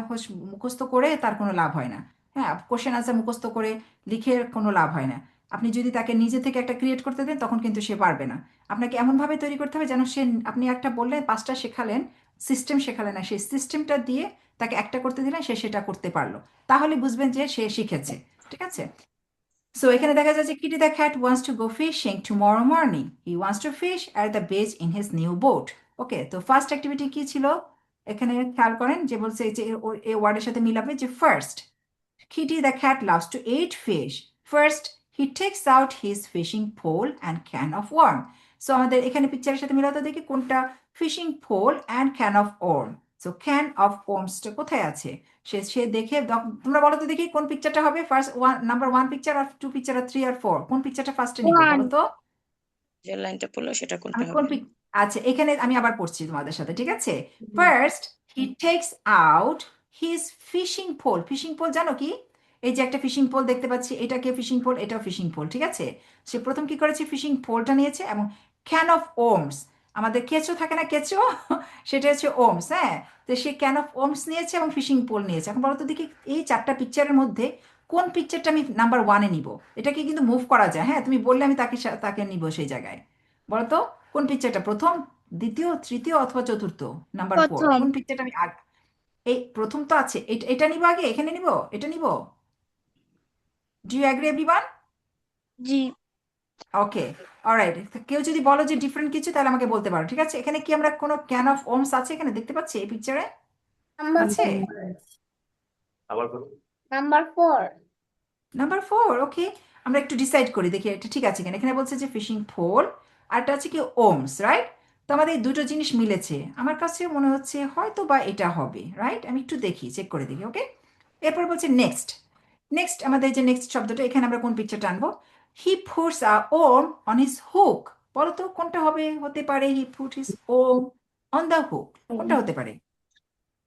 মুখস্থ করে তার কোনো লাভ হয় না। হ্যাঁ, কোশ্চেন আনসার মুখস্থ করে লিখে কোনো লাভ হয় না। আপনি যদি তাকে নিজে থেকে একটা ক্রিয়েট করতে দেন তখন কিন্তু সে পারবে না। আপনাকে এমনভাবে তৈরি করতে হবে যেন সে, আপনি একটা বললেন, পাঁচটা শেখালেন, সিস্টেম শেখালেন না, সেই সিস্টেমটা দিয়ে তাকে একটা করতে দিলেন, সে সেটা করতে পারলো, তাহলে বুঝবেন যে সে শিখেছে। ঠিক আছে? সো এখানে দেখা যাচ্ছে Kitty the cat wants to go fishing tomorrow morning, he wants to fish at the beach in his new boat. Okay, তো ফার্স্ট অ্যাক্টিভিটি কি ছিল? এখানে খেয়াল করেন যে বলছে যে এই ওয়ার্ডের সাথে মিলাবে যে first, Kitty the cat loves to eat fish. First, he takes out his fishing pole and can of worm. So আমাদের এখানে পিকচারের সাথে মিলাতে দেখি কোনটা fishing pole and can of worm. So can of ওর্মসটা কোথায় আছে? সে সে দেখে তোমরা বলো তো দেখি কোন পিকচারটা হবে ফার্স্ট, নাম্বার ওয়ান পিকচার, আর টু পিকচার, আর থ্রি, আর ফোর, কোন পিকচারটা ফার্স্টে নিব বলো তো? যে লাইনটা পড়লো সেটা আমি কোনটা কোন হবে? আচ্ছা, এখানে আমি আবার পড়ছি তোমাদের সাথে, ঠিক আছে? First, he takes out his fishing pole. Fishing pole জানো কি? এই যে একটা ফিশিং পোল দেখতে পাচ্ছি, এটাকে ফিশিং পোল, এটাও ফিশিং পোল, ঠিক আছে? সে প্রথম কি করেছে, ফিশিং পোলটা নিয়েছে, এবং ক্যান অফ ওমস, আমাদের কেঁচো থাকে না, কেঁচো, সেটা হচ্ছে ওমস। হ্যাঁ, তো সে ক্যান অফ ওমস নিয়েছে এবং ফিশিং পোল নিয়েছে। এখন বলো তো দেখি এই চারটা পিকচারের মধ্যে কোন পিকচারটা আমি নাম্বার ওয়ানে নিব? এটাকে কিন্তু মুভ করা যায়। হ্যাঁ, তুমি বললে আমি তাকে তাকে নিব সেই জায়গায়। বলো তো কোন পিকচারটা প্রথম, দ্বিতীয়, তৃতীয়, অথবা চতুর্থ, নাম্বার ফোর, প্রথম। কোন পিকচারটা আমি এই প্রথম তো আছে, এটা নিব আগে, এখানে নিব, এটা নিব? Do you agree everyone? জি। Okay, alright. কেউ যদি বলো যে ডিফারেন্ট কিছু তাহলে আমাকে বলতে পারো, ঠিক আছে? এখানে কি আমরা কোনো ক্যান অফ ওমস আছে এখানে দেখতে পাচ্ছি এই পিকচারে? নাম্বার আছে? নাম্বার 4। নাম্বার ফোর, ওকে। আমরা একটু ডিসাইড করি দেখি এটা ঠিক আছে কিনা। এখানে বলছে যে ফিশিং পোল, আর এটা আছে কি ওমস, রাইট? তো আমাদের এই দুটো জিনিস মিলেছে, আমার কাছে মনে হচ্ছে হয়তো বা এটা হবে, রাইট? আমি একটু দেখি, চেক করে দেখি। ওকে, এরপর বলছে নেক্সট। নেক্সট, আমাদের যে নেক্সট শব্দটা, এখানে আমরা কোন পিকচারটা আনবো? হি puts a Om on his hook. বলো তো কোনটা হবে, হতে পারে he put his Om on the hook, কোনটা হতে পারে?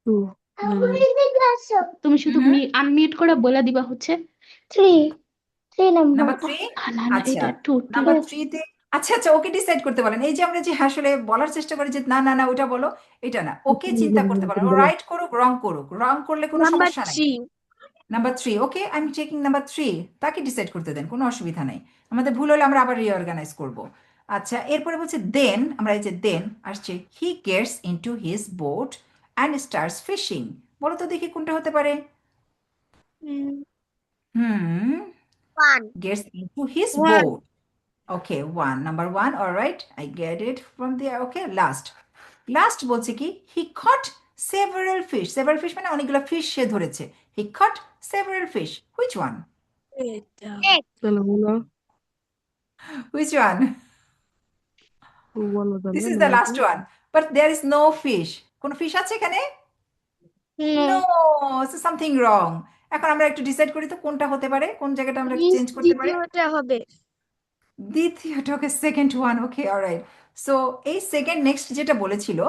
টু। তুমি শুধু হুম, আনমিউট করে বলে দিবা হচ্ছে Three. Three number. Number three. না না আচ্ছা, এটা টু টু নাম্বার থ্রিতে, আচ্ছা আচ্ছা, ওকে ডিসাইড করতে বলেন। এই যে আমরা যে আসলে বলার চেষ্টা করি যে না না না ওটা বলো, এটা না, ওকে চিন্তা করতে বলেন। ও রাইট করুক, রং করুক, রং করলে কোনো নাম্বার সমস্যা নাই। 3। Number three, okay, I am taking number three, তাকে ডিসাইড করতে দেন, কোনো অসুবিধা নেই। আমাদের ভুল হলে আমরা আবার রিঅর্গানাইজ করব। আচ্ছা, এরপরে বলছে দেন, আমরা এই যে দেন আসছে, he gets into his boat and starts fishing. বলো তো দেখি কোনটা হতে পারে? হুম, 1। gets into his 1। boat. Okay, one. Number one. All right. I get it from there. Okay, last. Last বলছে কি? He caught several fish. Several fish মানে অনেকগুলো ফিশ সে ধরেছে। He caught several fish. Which one? এটা 8। চলো বলো, Which one? বলো This তাহলে is the বলো তো। last one. But there is no fish. কোনো ফিশ আছে এখানে? No. No. So something wrong. এখন আমরা একটু ডিসাইড করি তো কোনটা হতে পারে, কোন জায়গাটা আমরা মিস চেঞ্জ করতে পারি। দ্বিতীয়টা হবে। দ্বিতীয়টা, okay, second one, okay, alright. So এই সেকেন্ড নেক্সট যেটা বলেছিল,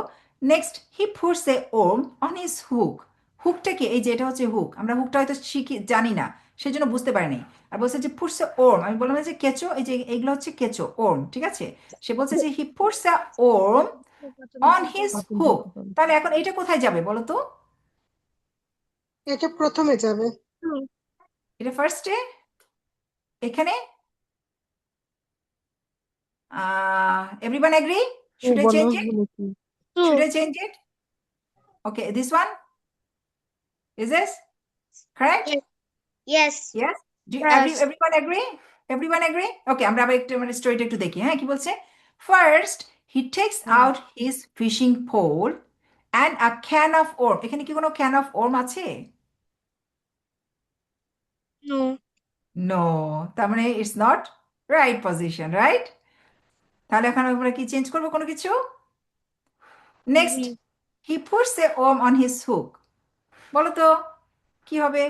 next he puts a worm on his hook. হুকটা কি? এই যে এটা হচ্ছে হুক, আমরা হুকটা হয়তো শিখি জানি না, সেই জন্য বুঝতে পারিনি। আর বলছে যে পুটস এ ওর্ম, আমি বললাম যে কেঁচো, এই যে এইগুলো হচ্ছে কেঁচো, ওর্ম, ঠিক আছে? সে বলছে যে হি puts A warm on his hook. তাহলে এখন এইটা কোথায় যাবে বলো তো? এটা প্রথমে যাবে। এটা ফার্স্টে, এখানে। Everyone agree? শুড আই বলো চেঞ্জ ইট? বলো কি? 2। Should I change it? Okay, this one, is this correct? Yes. Yes. Do Yes. everyone agree? Everyone agree? Okay, আমরা আবার একটু মানে স্টোরিটা একটু দেখি। হ্যাঁ, কি বলছে? First, he takes out his fishing pole and a can of worm. এখানে কি কোনো can of worm আছে? নো। No. তার মানে it's not right position, right? তাহলে এখন আমরা কি চেঞ্জ করবো কোনো কিছু? জি। Next, he puts a worm on his hook. বলো তো কি হবে?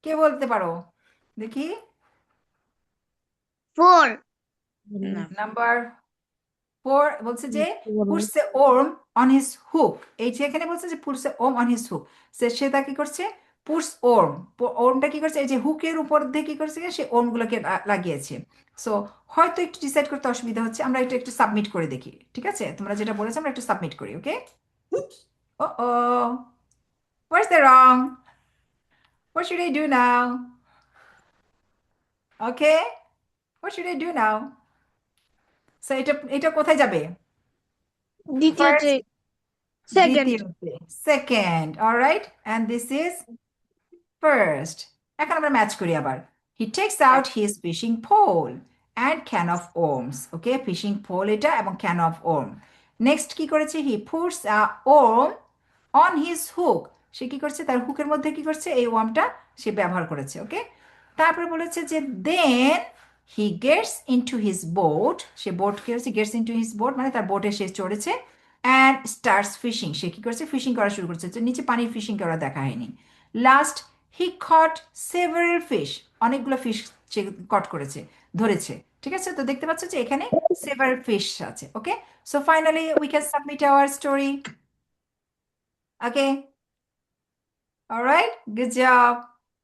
কে বলতে পারো দেখি? 4. না নাম্বার 4 বলছে যে বলো। puts a worm on his hook। এই যে এখানে বলছে যে puts a worm on his hook, সে তা কি করছে, puts worm, ওর্মটা কি করছে, এই যে হুকের উপর দিয়ে কি করছে, সে ওর্ম গুলোকে লাগিয়েছে। সো হয়তো একটু ডিসাইড করতে অসুবিধা হচ্ছে, আমরা এটা একটু সাবমিট করে দেখি, ঠিক আছে? তোমরা যেটা বলেছো আমরা একটু সাবমিট করি, ওকে? ও ও, what's the wrong, what should I do now? Okay, what should I do now? So এটা এটা কোথায় যাবে? দ্বিতীয়তে, ফার্স্ট, সেকেন্ড। দ্বিতীয়তে, second, alright, and this is first. এখন আমরা ম্যাচ করি আবার। He takes out his fishing pole and can of worms. Okay, fishing pole এটা এবং ক্যান অফ ওর্ম। নেক্সট কি করেছে, he puts a worm on his hook. সে কি করছে, তার হুকের মধ্যে কি করছে, এই ওয়ার্মটা সে ব্যবহার করেছে। ওকে, তারপরে বলেছে যে then he gets into his boat. সে বোট কি হচ্ছে, গেটস ইনটু হিজ বোট মানে তার বোটে সে চড়েছে। অ্যান্ড স্টার্টস ফিশিং, সে কি করছে, ফিশিং করা শুরু করছে। তো নিচে পানির ফিশিং করা দেখা হয়নি। Last he caught several fish, অনেকগুলো ফিশ সে কট করেছে, ধরেছে। ঠিক আছে, তো দেখতে পাচ্ছ যে এখানে সেভারাল ফিশ আছে। Okay, so finally we can submit our story. Okay, alright, good job.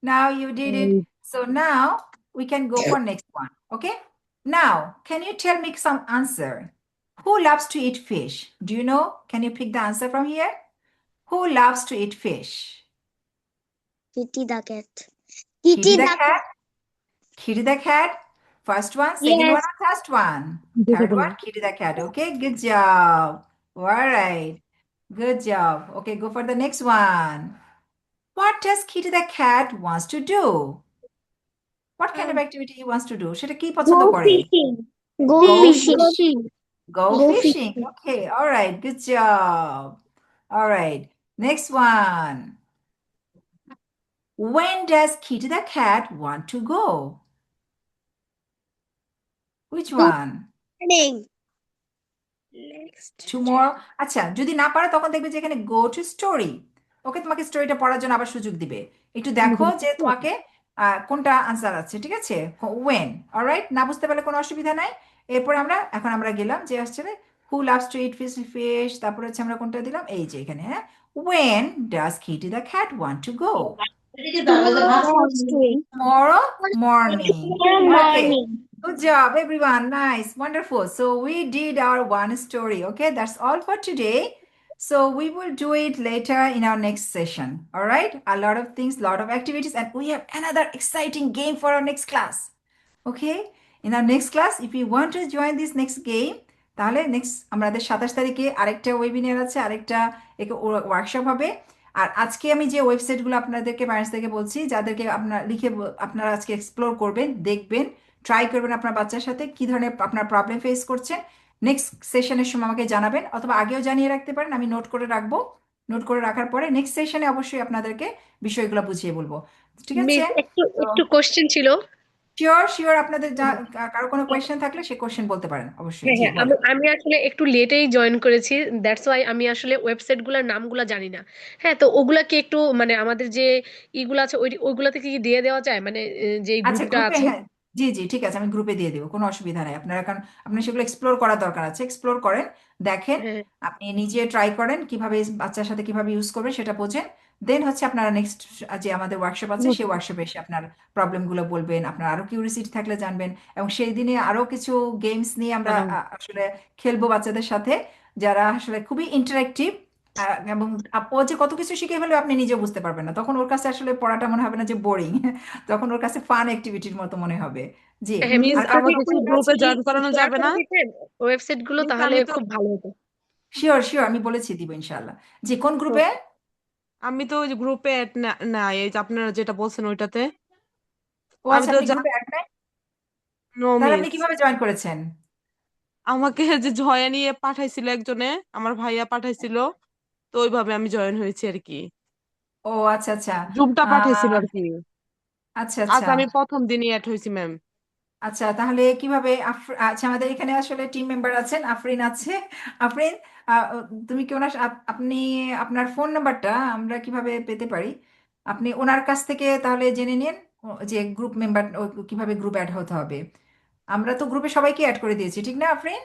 Now you did it. So now we can go for next one. Okay, now can you tell me some answer? Who loves to eat fish? Do you know? Can you pick the answer from here? Who loves to eat fish? Kitty the cat. Kitty the cat? Kitty the cat? First one, second Yes. one, or first one? যেটা Third বলো। one, Kitty the cat. Okay, good job. All right, good job. Okay, go for the next one. What does Kitty the cat wants to do? What kind of activity he wants to do? সেটা কি পছন্দ Go করে? fishing. Go Go fishing. Go Go fishing. Okay, all right, good job. All right, next one. When does Kitty the cat want to go? Which one? Fishing. Next. Tomorrow. আচ্ছা, যদি না পারো তখন দেখবে যে এখানে গো টু স্টোরি। ওকে, তোমাকে স্টোরিটা পড়ার জন্য আবার সুযোগ দিবে। একটু দেখো যে তোমাকে কোনটা আনসার আছে, ঠিক আছে? ওয়েন, অলরাইট, না বুঝতে পারলে কোনো অসুবিধা নাই। এরপরে এখন আমরা গেলাম যে আসলে who loves to eat fish fish, তারপরে হচ্ছে আমরা কোনটা দিলাম, এই যে এখানে, হ্যাঁ, when does kitty the cat want to go? Tomorrow morning. Tomorrow Okay. morning. Good job, everyone. Nice. Wonderful. So we did our one story. Okay. That's all for today. So we will do it later in our next session. All right. A lot of things, lot of activities, and we have another exciting game for our next class. Okay. In our next class, if you want to join this next game, তাহলে next আমাদের 27 তারিখে আরেকটা webinar আছে, আরেকটা workshop হবে। আর আজকে আমি যে ওয়েবসাইটগুলো আপনাদেরকে প্যারেন্টসদেরকে বলছি, যাদেরকে আপনারা লিখে আপনারা আজকে এক্সপ্লোর করবেন, দেখবেন, ট্রাই করবেন আপনার বাচ্চার সাথে কি ধরনের আপনার প্রবলেম ফেস করছেন, নেক্সট সেশনের সময় আমাকে জানাবেন, অথবা আগেও জানিয়ে রাখতে পারেন, আমি নোট করে রাখবো। নোট করে রাখার পরে নেক্সট সেশনে অবশ্যই আপনাদেরকে বিষয়গুলো বুঝিয়ে বলবো, ঠিক আছে? মিস একটু একটু কোশ্চেন ছিল। শিওর শিওর, আপনাদের কারো কোনো কোয়েশ্চেন থাকলে সে কোয়েশ্চেন বলতে পারেন অবশ্যই। হ্যাঁ জি, হ্যাঁ, বলো। আমি আসলে একটু লেটেই জয়েন করেছি, দ্যাটস ওয়াই আমি আসলে ওয়েবসাইট গুলার নামগুলা জানি না। হ্যাঁ, তো ওগুলা কি একটু মানে আমাদের যে ইগুলো আছে ওইগুলাতে কি দিয়ে দেওয়া যায়, মানে যে আচ্ছা, গ্রুপটা গ্রুপে, আছে? হ্যাঁ, জি জি, ঠিক আছে, আমি গ্রুপে দিয়ে দেবো, কোনো অসুবিধা নেই। আপনারা কারণ আপনার সেগুলো এক্সপ্লোর করার দরকার আছে, এক্সপ্লোর করেন, দেখেন, হ্যাঁ আপনি নিজে ট্রাই করেন কিভাবে বাচ্চার সাথে কিভাবে ইউজ করবেন সেটা বোঝেন। দেন হচ্ছে আপনারা নেক্সট যে আমাদের ওয়ার্কশপ আছে সেই ওয়ার্কশপে এসে আপনার প্রবলেমগুলো বলবেন, আপনার আরো কিউরিসিটি থাকলে জানবেন, এবং সেই দিনে আরো কিছু গেমস নিয়ে আমরা আসলে খেলবো বাচ্চাদের সাথে, যারা আসলে খুবই ইন্টারেক্টিভ। এবং ও যে কত কিছু শিখে ফেলবে আপনি নিজেও বুঝতে পারবেন না, তখন ওর কাছে আসলে পড়াটা মনে হবে না যে বোরিং, তখন ওর কাছে ফান অ্যাক্টিভিটির মতো মনে হবে। জি, হ্যাঁ মিস মিস, আর আপনি আমাকে একটু কি গ্রুপে কি জয়েন করানো শেয়ার যাবে করে না? দিতেন ওয়েবসাইট গুলো, মিস তাহলে আমি তো খুব ভালো হতো। শিওর শিওর, আমি বলেছি দিব ইনশাল্লাহ। জি, কোন গ্রুপে? আমি তো ওই যে গ্রুপে না, এই যে আপনারা যেটা বলছেন ওইটাতে ও আমি আচ্ছা, তো আপনি গ্রুপে অ্যাড নাই? নো তাহলে আপনি মিস। কিভাবে জয়েন করেছেন? আমাকে যে জয়া নিয়ে পাঠাইছিল একজনে, আমার ভাইয়া পাঠাইছিল, তো ওইভাবে আমি জয়েন হয়েছি আর কি। ও আচ্ছা আচ্ছা। জুমটা পাঠাইছিল আহ, আর কি। আচ্ছা আজ আচ্ছা। আমি প্রথম দিনই অ্যাড হয়েছি ম্যাম। আচ্ছা, তাহলে কিভাবে আচ্ছা, আমাদের এখানে আসলে টিম মেম্বার আছেন, আফরিন আছে। আফরিন, আহ, তুমি কি ওনার আপনি আপনার ফোন নাম্বারটা আমরা কিভাবে পেতে পারি? আপনি ওনার কাছ থেকে তাহলে জেনে নিন যে গ্রুপ মেম্বার কিভাবে গ্রুপ অ্যাড হতে হবে। আমরা তো গ্রুপে সবাইকে অ্যাড করে দিয়েছি, ঠিক না আফরিন?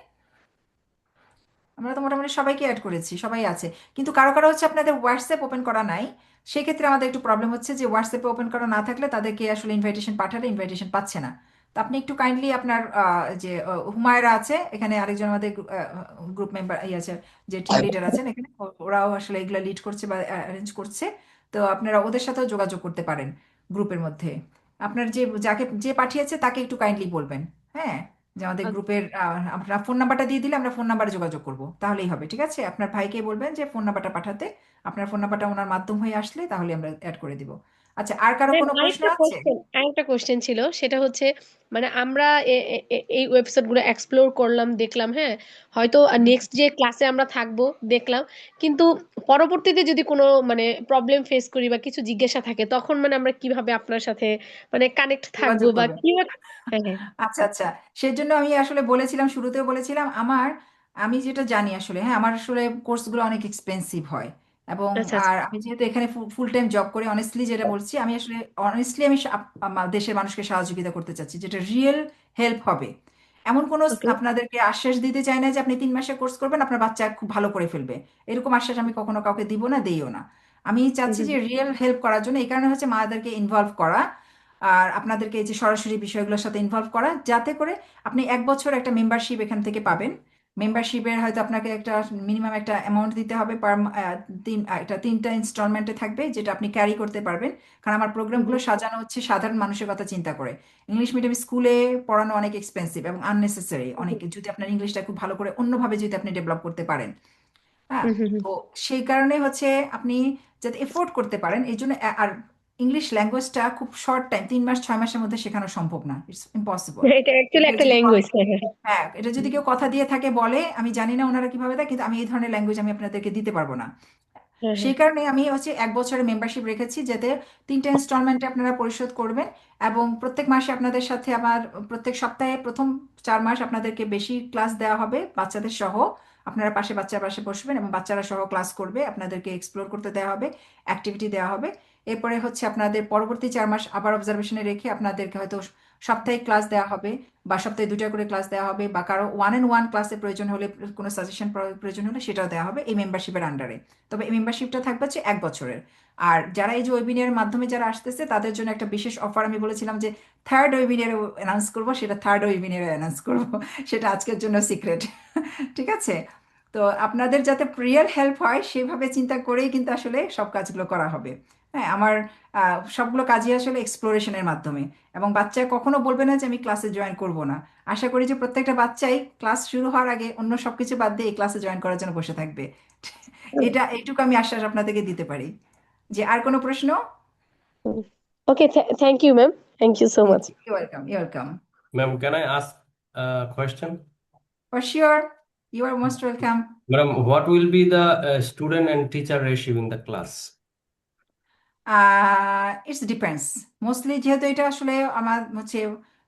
আমরা তো মোটামুটি সবাইকে অ্যাড করেছি, সবাই আছে। কিন্তু কারো কারো হচ্ছে আপনাদের হোয়াটসঅ্যাপ ওপেন করা নাই। সেক্ষেত্রে আমাদের একটু প্রবলেম হচ্ছে যে হোয়াটসঅ্যাপে ওপেন করা না থাকলে তাদেরকে আসলে ইনভাইটেশন পাঠালে ইনভাইটেশন পাচ্ছে না। তো আপনি একটু কাইন্ডলি আপনার যে হুমায়রা আছে এখানে, আরেকজন আমাদের গ্রুপ মেম্বার আছে, যে টিম লিডার আছেন এখানে, ওরাও আসলে এগুলো লিড করছে বা অ্যারেঞ্জ করছে। তো আপনারা ওদের সাথেও যোগাযোগ করতে পারেন গ্রুপের মধ্যে। আপনার যাকে যে পাঠিয়েছে তাকে একটু কাইন্ডলি বলবেন, হ্যাঁ, যে আমাদের আচ্ছা, গ্রুপের আপনার ফোন নাম্বারটা দিয়ে দিলে আমরা ফোন নাম্বারে যোগাযোগ করব, তাহলেই হবে। ঠিক আছে, আপনার ভাইকে বলবেন যে ফোন নাম্বারটা পাঠাতে, আপনার ফোন নাম্বারটা ওনার মাধ্যম হয়ে আসলে তাহলে আমরা অ্যাড করে দিব। আচ্ছা, আর কারো ম্যাম কোনো প্রশ্ন আছে? আরেকটা কোশ্চেন ছিল, সেটা হচ্ছে মানে আমরা এই ওয়েবসাইট গুলো এক্সপ্লোর করলাম, দেখলাম, হ্যাঁ, হয়তো হুম, নেক্সট যে ক্লাসে আমরা থাকবো দেখলাম, কিন্তু পরবর্তীতে যদি কোনো মানে প্রবলেম ফেস করি বা কিছু জিজ্ঞাসা থাকে, তখন মানে আমরা কিভাবে আপনার সাথে মানে কানেক্ট থাকবো যোগাযোগ বা করবেন। কিভাবে? হ্যাঁ, হ্যাঁ। আচ্ছা আচ্ছা, সেজন্য আমি আসলে বলেছিলাম, শুরুতেও বলেছিলাম, আমি যেটা জানি আসলে, হ্যাঁ, আমার আসলে কোর্সগুলো অনেক এক্সপেন্সিভ হয়। এবং আচ্ছা, আচ্ছা। আর আমি যেহেতু এখানে ফুল টাইম জব করি, অনেস্টলি যেটা বলছি, আমি আসলে অনেস্টলি আমি আমার দেশের মানুষকে সহযোগিতা করতে চাচ্ছি, যেটা রিয়েল হেল্প হবে। এমন কোনো ওকে। আপনাদেরকে আশ্বাস দিতে চাই না যে আপনি 3 মাসে কোর্স করবেন আপনার বাচ্চা খুব ভালো করে ফেলবে। এরকম আশ্বাস আমি কখনো কাউকে দিব না, দিইও না। আমি হুম, চাচ্ছি হুম, যে রিয়েল হেল্প করার জন্য, এই কারণে হচ্ছে মাদেরকে ইনভলভ করা, আর আপনাদেরকে এই যে সরাসরি বিষয়গুলোর সাথে ইনভলভ করা, যাতে করে আপনি 1 বছর একটা মেম্বারশিপ এখান থেকে পাবেন। মেম্বারশিপের হয়তো আপনাকে একটা মিনিমাম একটা অ্যামাউন্ট দিতে হবে পার একটা 3টা ইনস্টলমেন্টে থাকবে, যেটা আপনি ক্যারি করতে পারবেন। কারণ আমার হুম, প্রোগ্রামগুলো হুম, সাজানো হচ্ছে সাধারণ মানুষের কথা চিন্তা করে। ইংলিশ মিডিয়াম স্কুলে পড়ানো অনেক এক্সপেন্সিভ এবং আননেসেসারি অনেক, যদি আপনার ইংলিশটা খুব ভালো করে অন্যভাবে যদি আপনি ডেভেলপ করতে পারেন, হ্যাঁ। হুম, হুম, হুম। তো সেই কারণে হচ্ছে আপনি যাতে এফোর্ড করতে পারেন এই জন্য, আর ইংলিশ ল্যাঙ্গুয়েজটা খুব শর্ট টাইম, 3 মাস 6 মাসের মধ্যে শেখানো সম্ভব না, ইটস ইম্পসিবল। এটা অ্যাকচুয়ালি একটা ল্যাঙ্গুয়েজ। হ্যাঁ, হ্যাঁ, হ্যাঁ, এটা যদি কেউ কথা দিয়ে থাকে বলে, আমি জানি না ওনারা কিভাবে দেয়, কিন্তু আমি এই ধরনের ল্যাঙ্গুয়েজ আমি আপনাদেরকে দিতে পারবো না। হ্যাঁ, হ্যাঁ। সেই কারণে আমি হচ্ছে 1 বছরের মেম্বারশিপ রেখেছি, যাতে 3টা ইনস্টলমেন্টে আপনারা পরিশোধ করবেন। এবং প্রত্যেক মাসে আপনাদের সাথে আমার, প্রত্যেক সপ্তাহে প্রথম 4 মাস আপনাদেরকে বেশি ক্লাস দেওয়া হবে বাচ্চাদের সহ। আপনারা বাচ্চার পাশে বসবেন এবং বাচ্চারা সহ ক্লাস করবে, আপনাদেরকে এক্সপ্লোর করতে দেওয়া হবে, অ্যাক্টিভিটি দেওয়া হবে। এরপরে হচ্ছে আপনাদের পরবর্তী 4 মাস আবার অবজারভেশনে রেখে আপনাদেরকে হয়তো সাপ্তাহিক ক্লাস দেওয়া হবে, বা সপ্তাহে 2টা করে ক্লাস দেওয়া হবে, বা কারো 1-on-1 ক্লাসের প্রয়োজন হলে, কোনো সাজেশন প্রয়োজন হলে সেটাও দেওয়া হবে এই মেম্বারশিপের আন্ডারে। তবে এই মেম্বারশিপটা থাকবে হচ্ছে 1 বছরের। আর যারা এই যে ওয়েবিনিয়ারের মাধ্যমে যারা আসতেছে তাদের জন্য একটা বিশেষ অফার আমি বলেছিলাম যে থার্ড ওয়েবিনিয়ারে অ্যানাউন্স করবো, সেটা থার্ড ওয়েবিনিয়ারে অ্যানাউন্স করবো। সেটা আজকের জন্য সিক্রেট। ঠিক আছে? তো আপনাদের যাতে রিয়েল হেল্প হয় সেভাবে চিন্তা করেই কিন্তু আসলে সব কাজগুলো করা হবে। হ্যাঁ, আমার সবগুলো কাজই আসলে এক্সপ্লোরেশনের মাধ্যমে। এবং বাচ্চা কখনো বলবে না যে আমি ক্লাসে জয়েন করব না। আশা করি যে প্রত্যেকটা বাচ্চাই ক্লাস শুরু হওয়ার আগে অন্য সবকিছু বাদ দিয়ে এই ক্লাসে জয়েন করার জন্য বসে থাকবে। এইটুকু আমি আশ্বাস আপনাদেরকে দিতে পারি। যে আর কোনো প্রশ্ন? Okay, thank you ma'am, thank you so much. You welcome, you welcome. Ma'am, can I ask a question? For sure, you are most welcome. Madam, what will be the student and teacher ratio in the class? It's depends, mostly যেহেতু এটা আসলে আমার হচ্ছে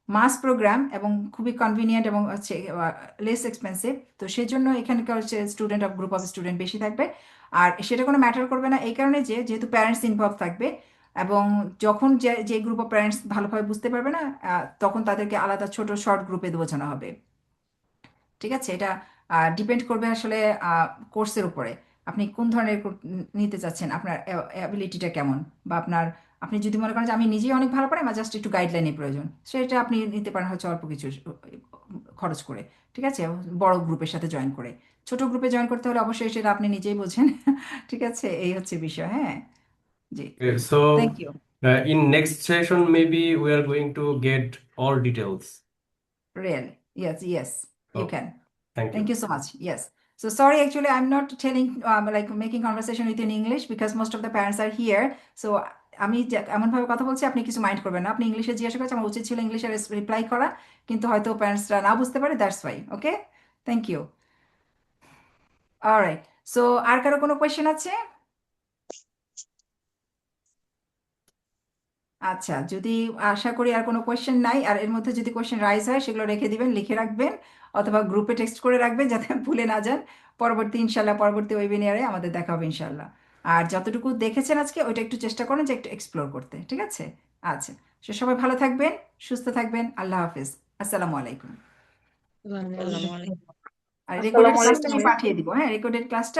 মাস programme এবং খুবই convenient এবং হচ্ছে less expensive, তো সেই জন্য এখানকার হচ্ছে গ্রুপ অফ স্টুডেন্ট বেশি থাকবে। আর সেটা কোনো ম্যাটার করবে না এই কারণে যে যেহেতু প্যারেন্টস ইনভলভ থাকবে, এবং যখন যে যে গ্রুপ অফ প্যারেন্টস ভালোভাবে বুঝতে পারবে না, তখন তাদেরকে আলাদা ছোট শর্ট গ্রুপে বোঝানো হবে। ঠিক আছে, এটা ডিপেন্ড করবে আসলে কোর্সের উপরে, আপনি কোন ধরনের নিতে চাচ্ছেন, আপনার অ্যাবিলিটিটা কেমন, বা আপনি যদি মনে করেন যে আমি নিজেই অনেক ভালো পারি, আমার জাস্ট একটু গাইডলাইনের প্রয়োজন, সেটা আপনি নিতে পারেন হচ্ছে অল্প কিছু খরচ করে। ঠিক আছে, বড় গ্রুপের সাথে জয়েন করে। ছোট গ্রুপে জয়েন করতে হলে অবশ্যই সেটা আপনি নিজেই বোঝেন। ঠিক আছে, এই হচ্ছে বিষয়। হ্যাঁ, জি, Okay, thank so you. in next session, maybe we are going to get all details. Real, yes yes, you Okay, can. thank Thank you. you so much. Yes. So sorry, actually, I'm not telling, like making conversation with you in English because most of the parents are here. So আমি এমন ভাবে কথা বলছি, আপনি কিছু mind করবেন না। আপনি ইংলিশে জিজ্ঞাসা করছেন, আমার উচিত ছিল ইংলিশে রিপ্লাই করা, কিন্তু হয়তো প্যারেন্টসরা না বুঝতে পারে, that's why. Okay, thank you. Alright, so আর কারো কোনো কোয়েশ্চেন আছে? আচ্ছা, যদি, আশা করি আর কোনো কোয়েশ্চেন নাই, আর এর মধ্যে যদি কোয়েশ্চেন রাইজ হয় সেগুলো রেখে দিবেন, লিখে রাখবেন, অথবা গ্রুপে টেক্সট করে রাখবেন যাতে ভুলে না যান। ইনশাল্লাহ পরবর্তী ওয়েবিনিয়ারে আমাদের দেখা হবে ইনশাল্লাহ। আর যতটুকু দেখেছেন আজকে ওইটা একটু চেষ্টা করেন যে একটু এক্সপ্লোর করতে, ঠিক আছে? আচ্ছা, সে সবাই ভালো থাকবেন, সুস্থ থাকবেন, আল্লাহ হাফেজ। আসসালামু আলাইকুম। আসসালামু আলাইকুম। আর রেকর্ডেড ক্লাসটা আমি পাঠিয়ে দিব, হ্যাঁ, রেকর্ডেড ক্লাসটা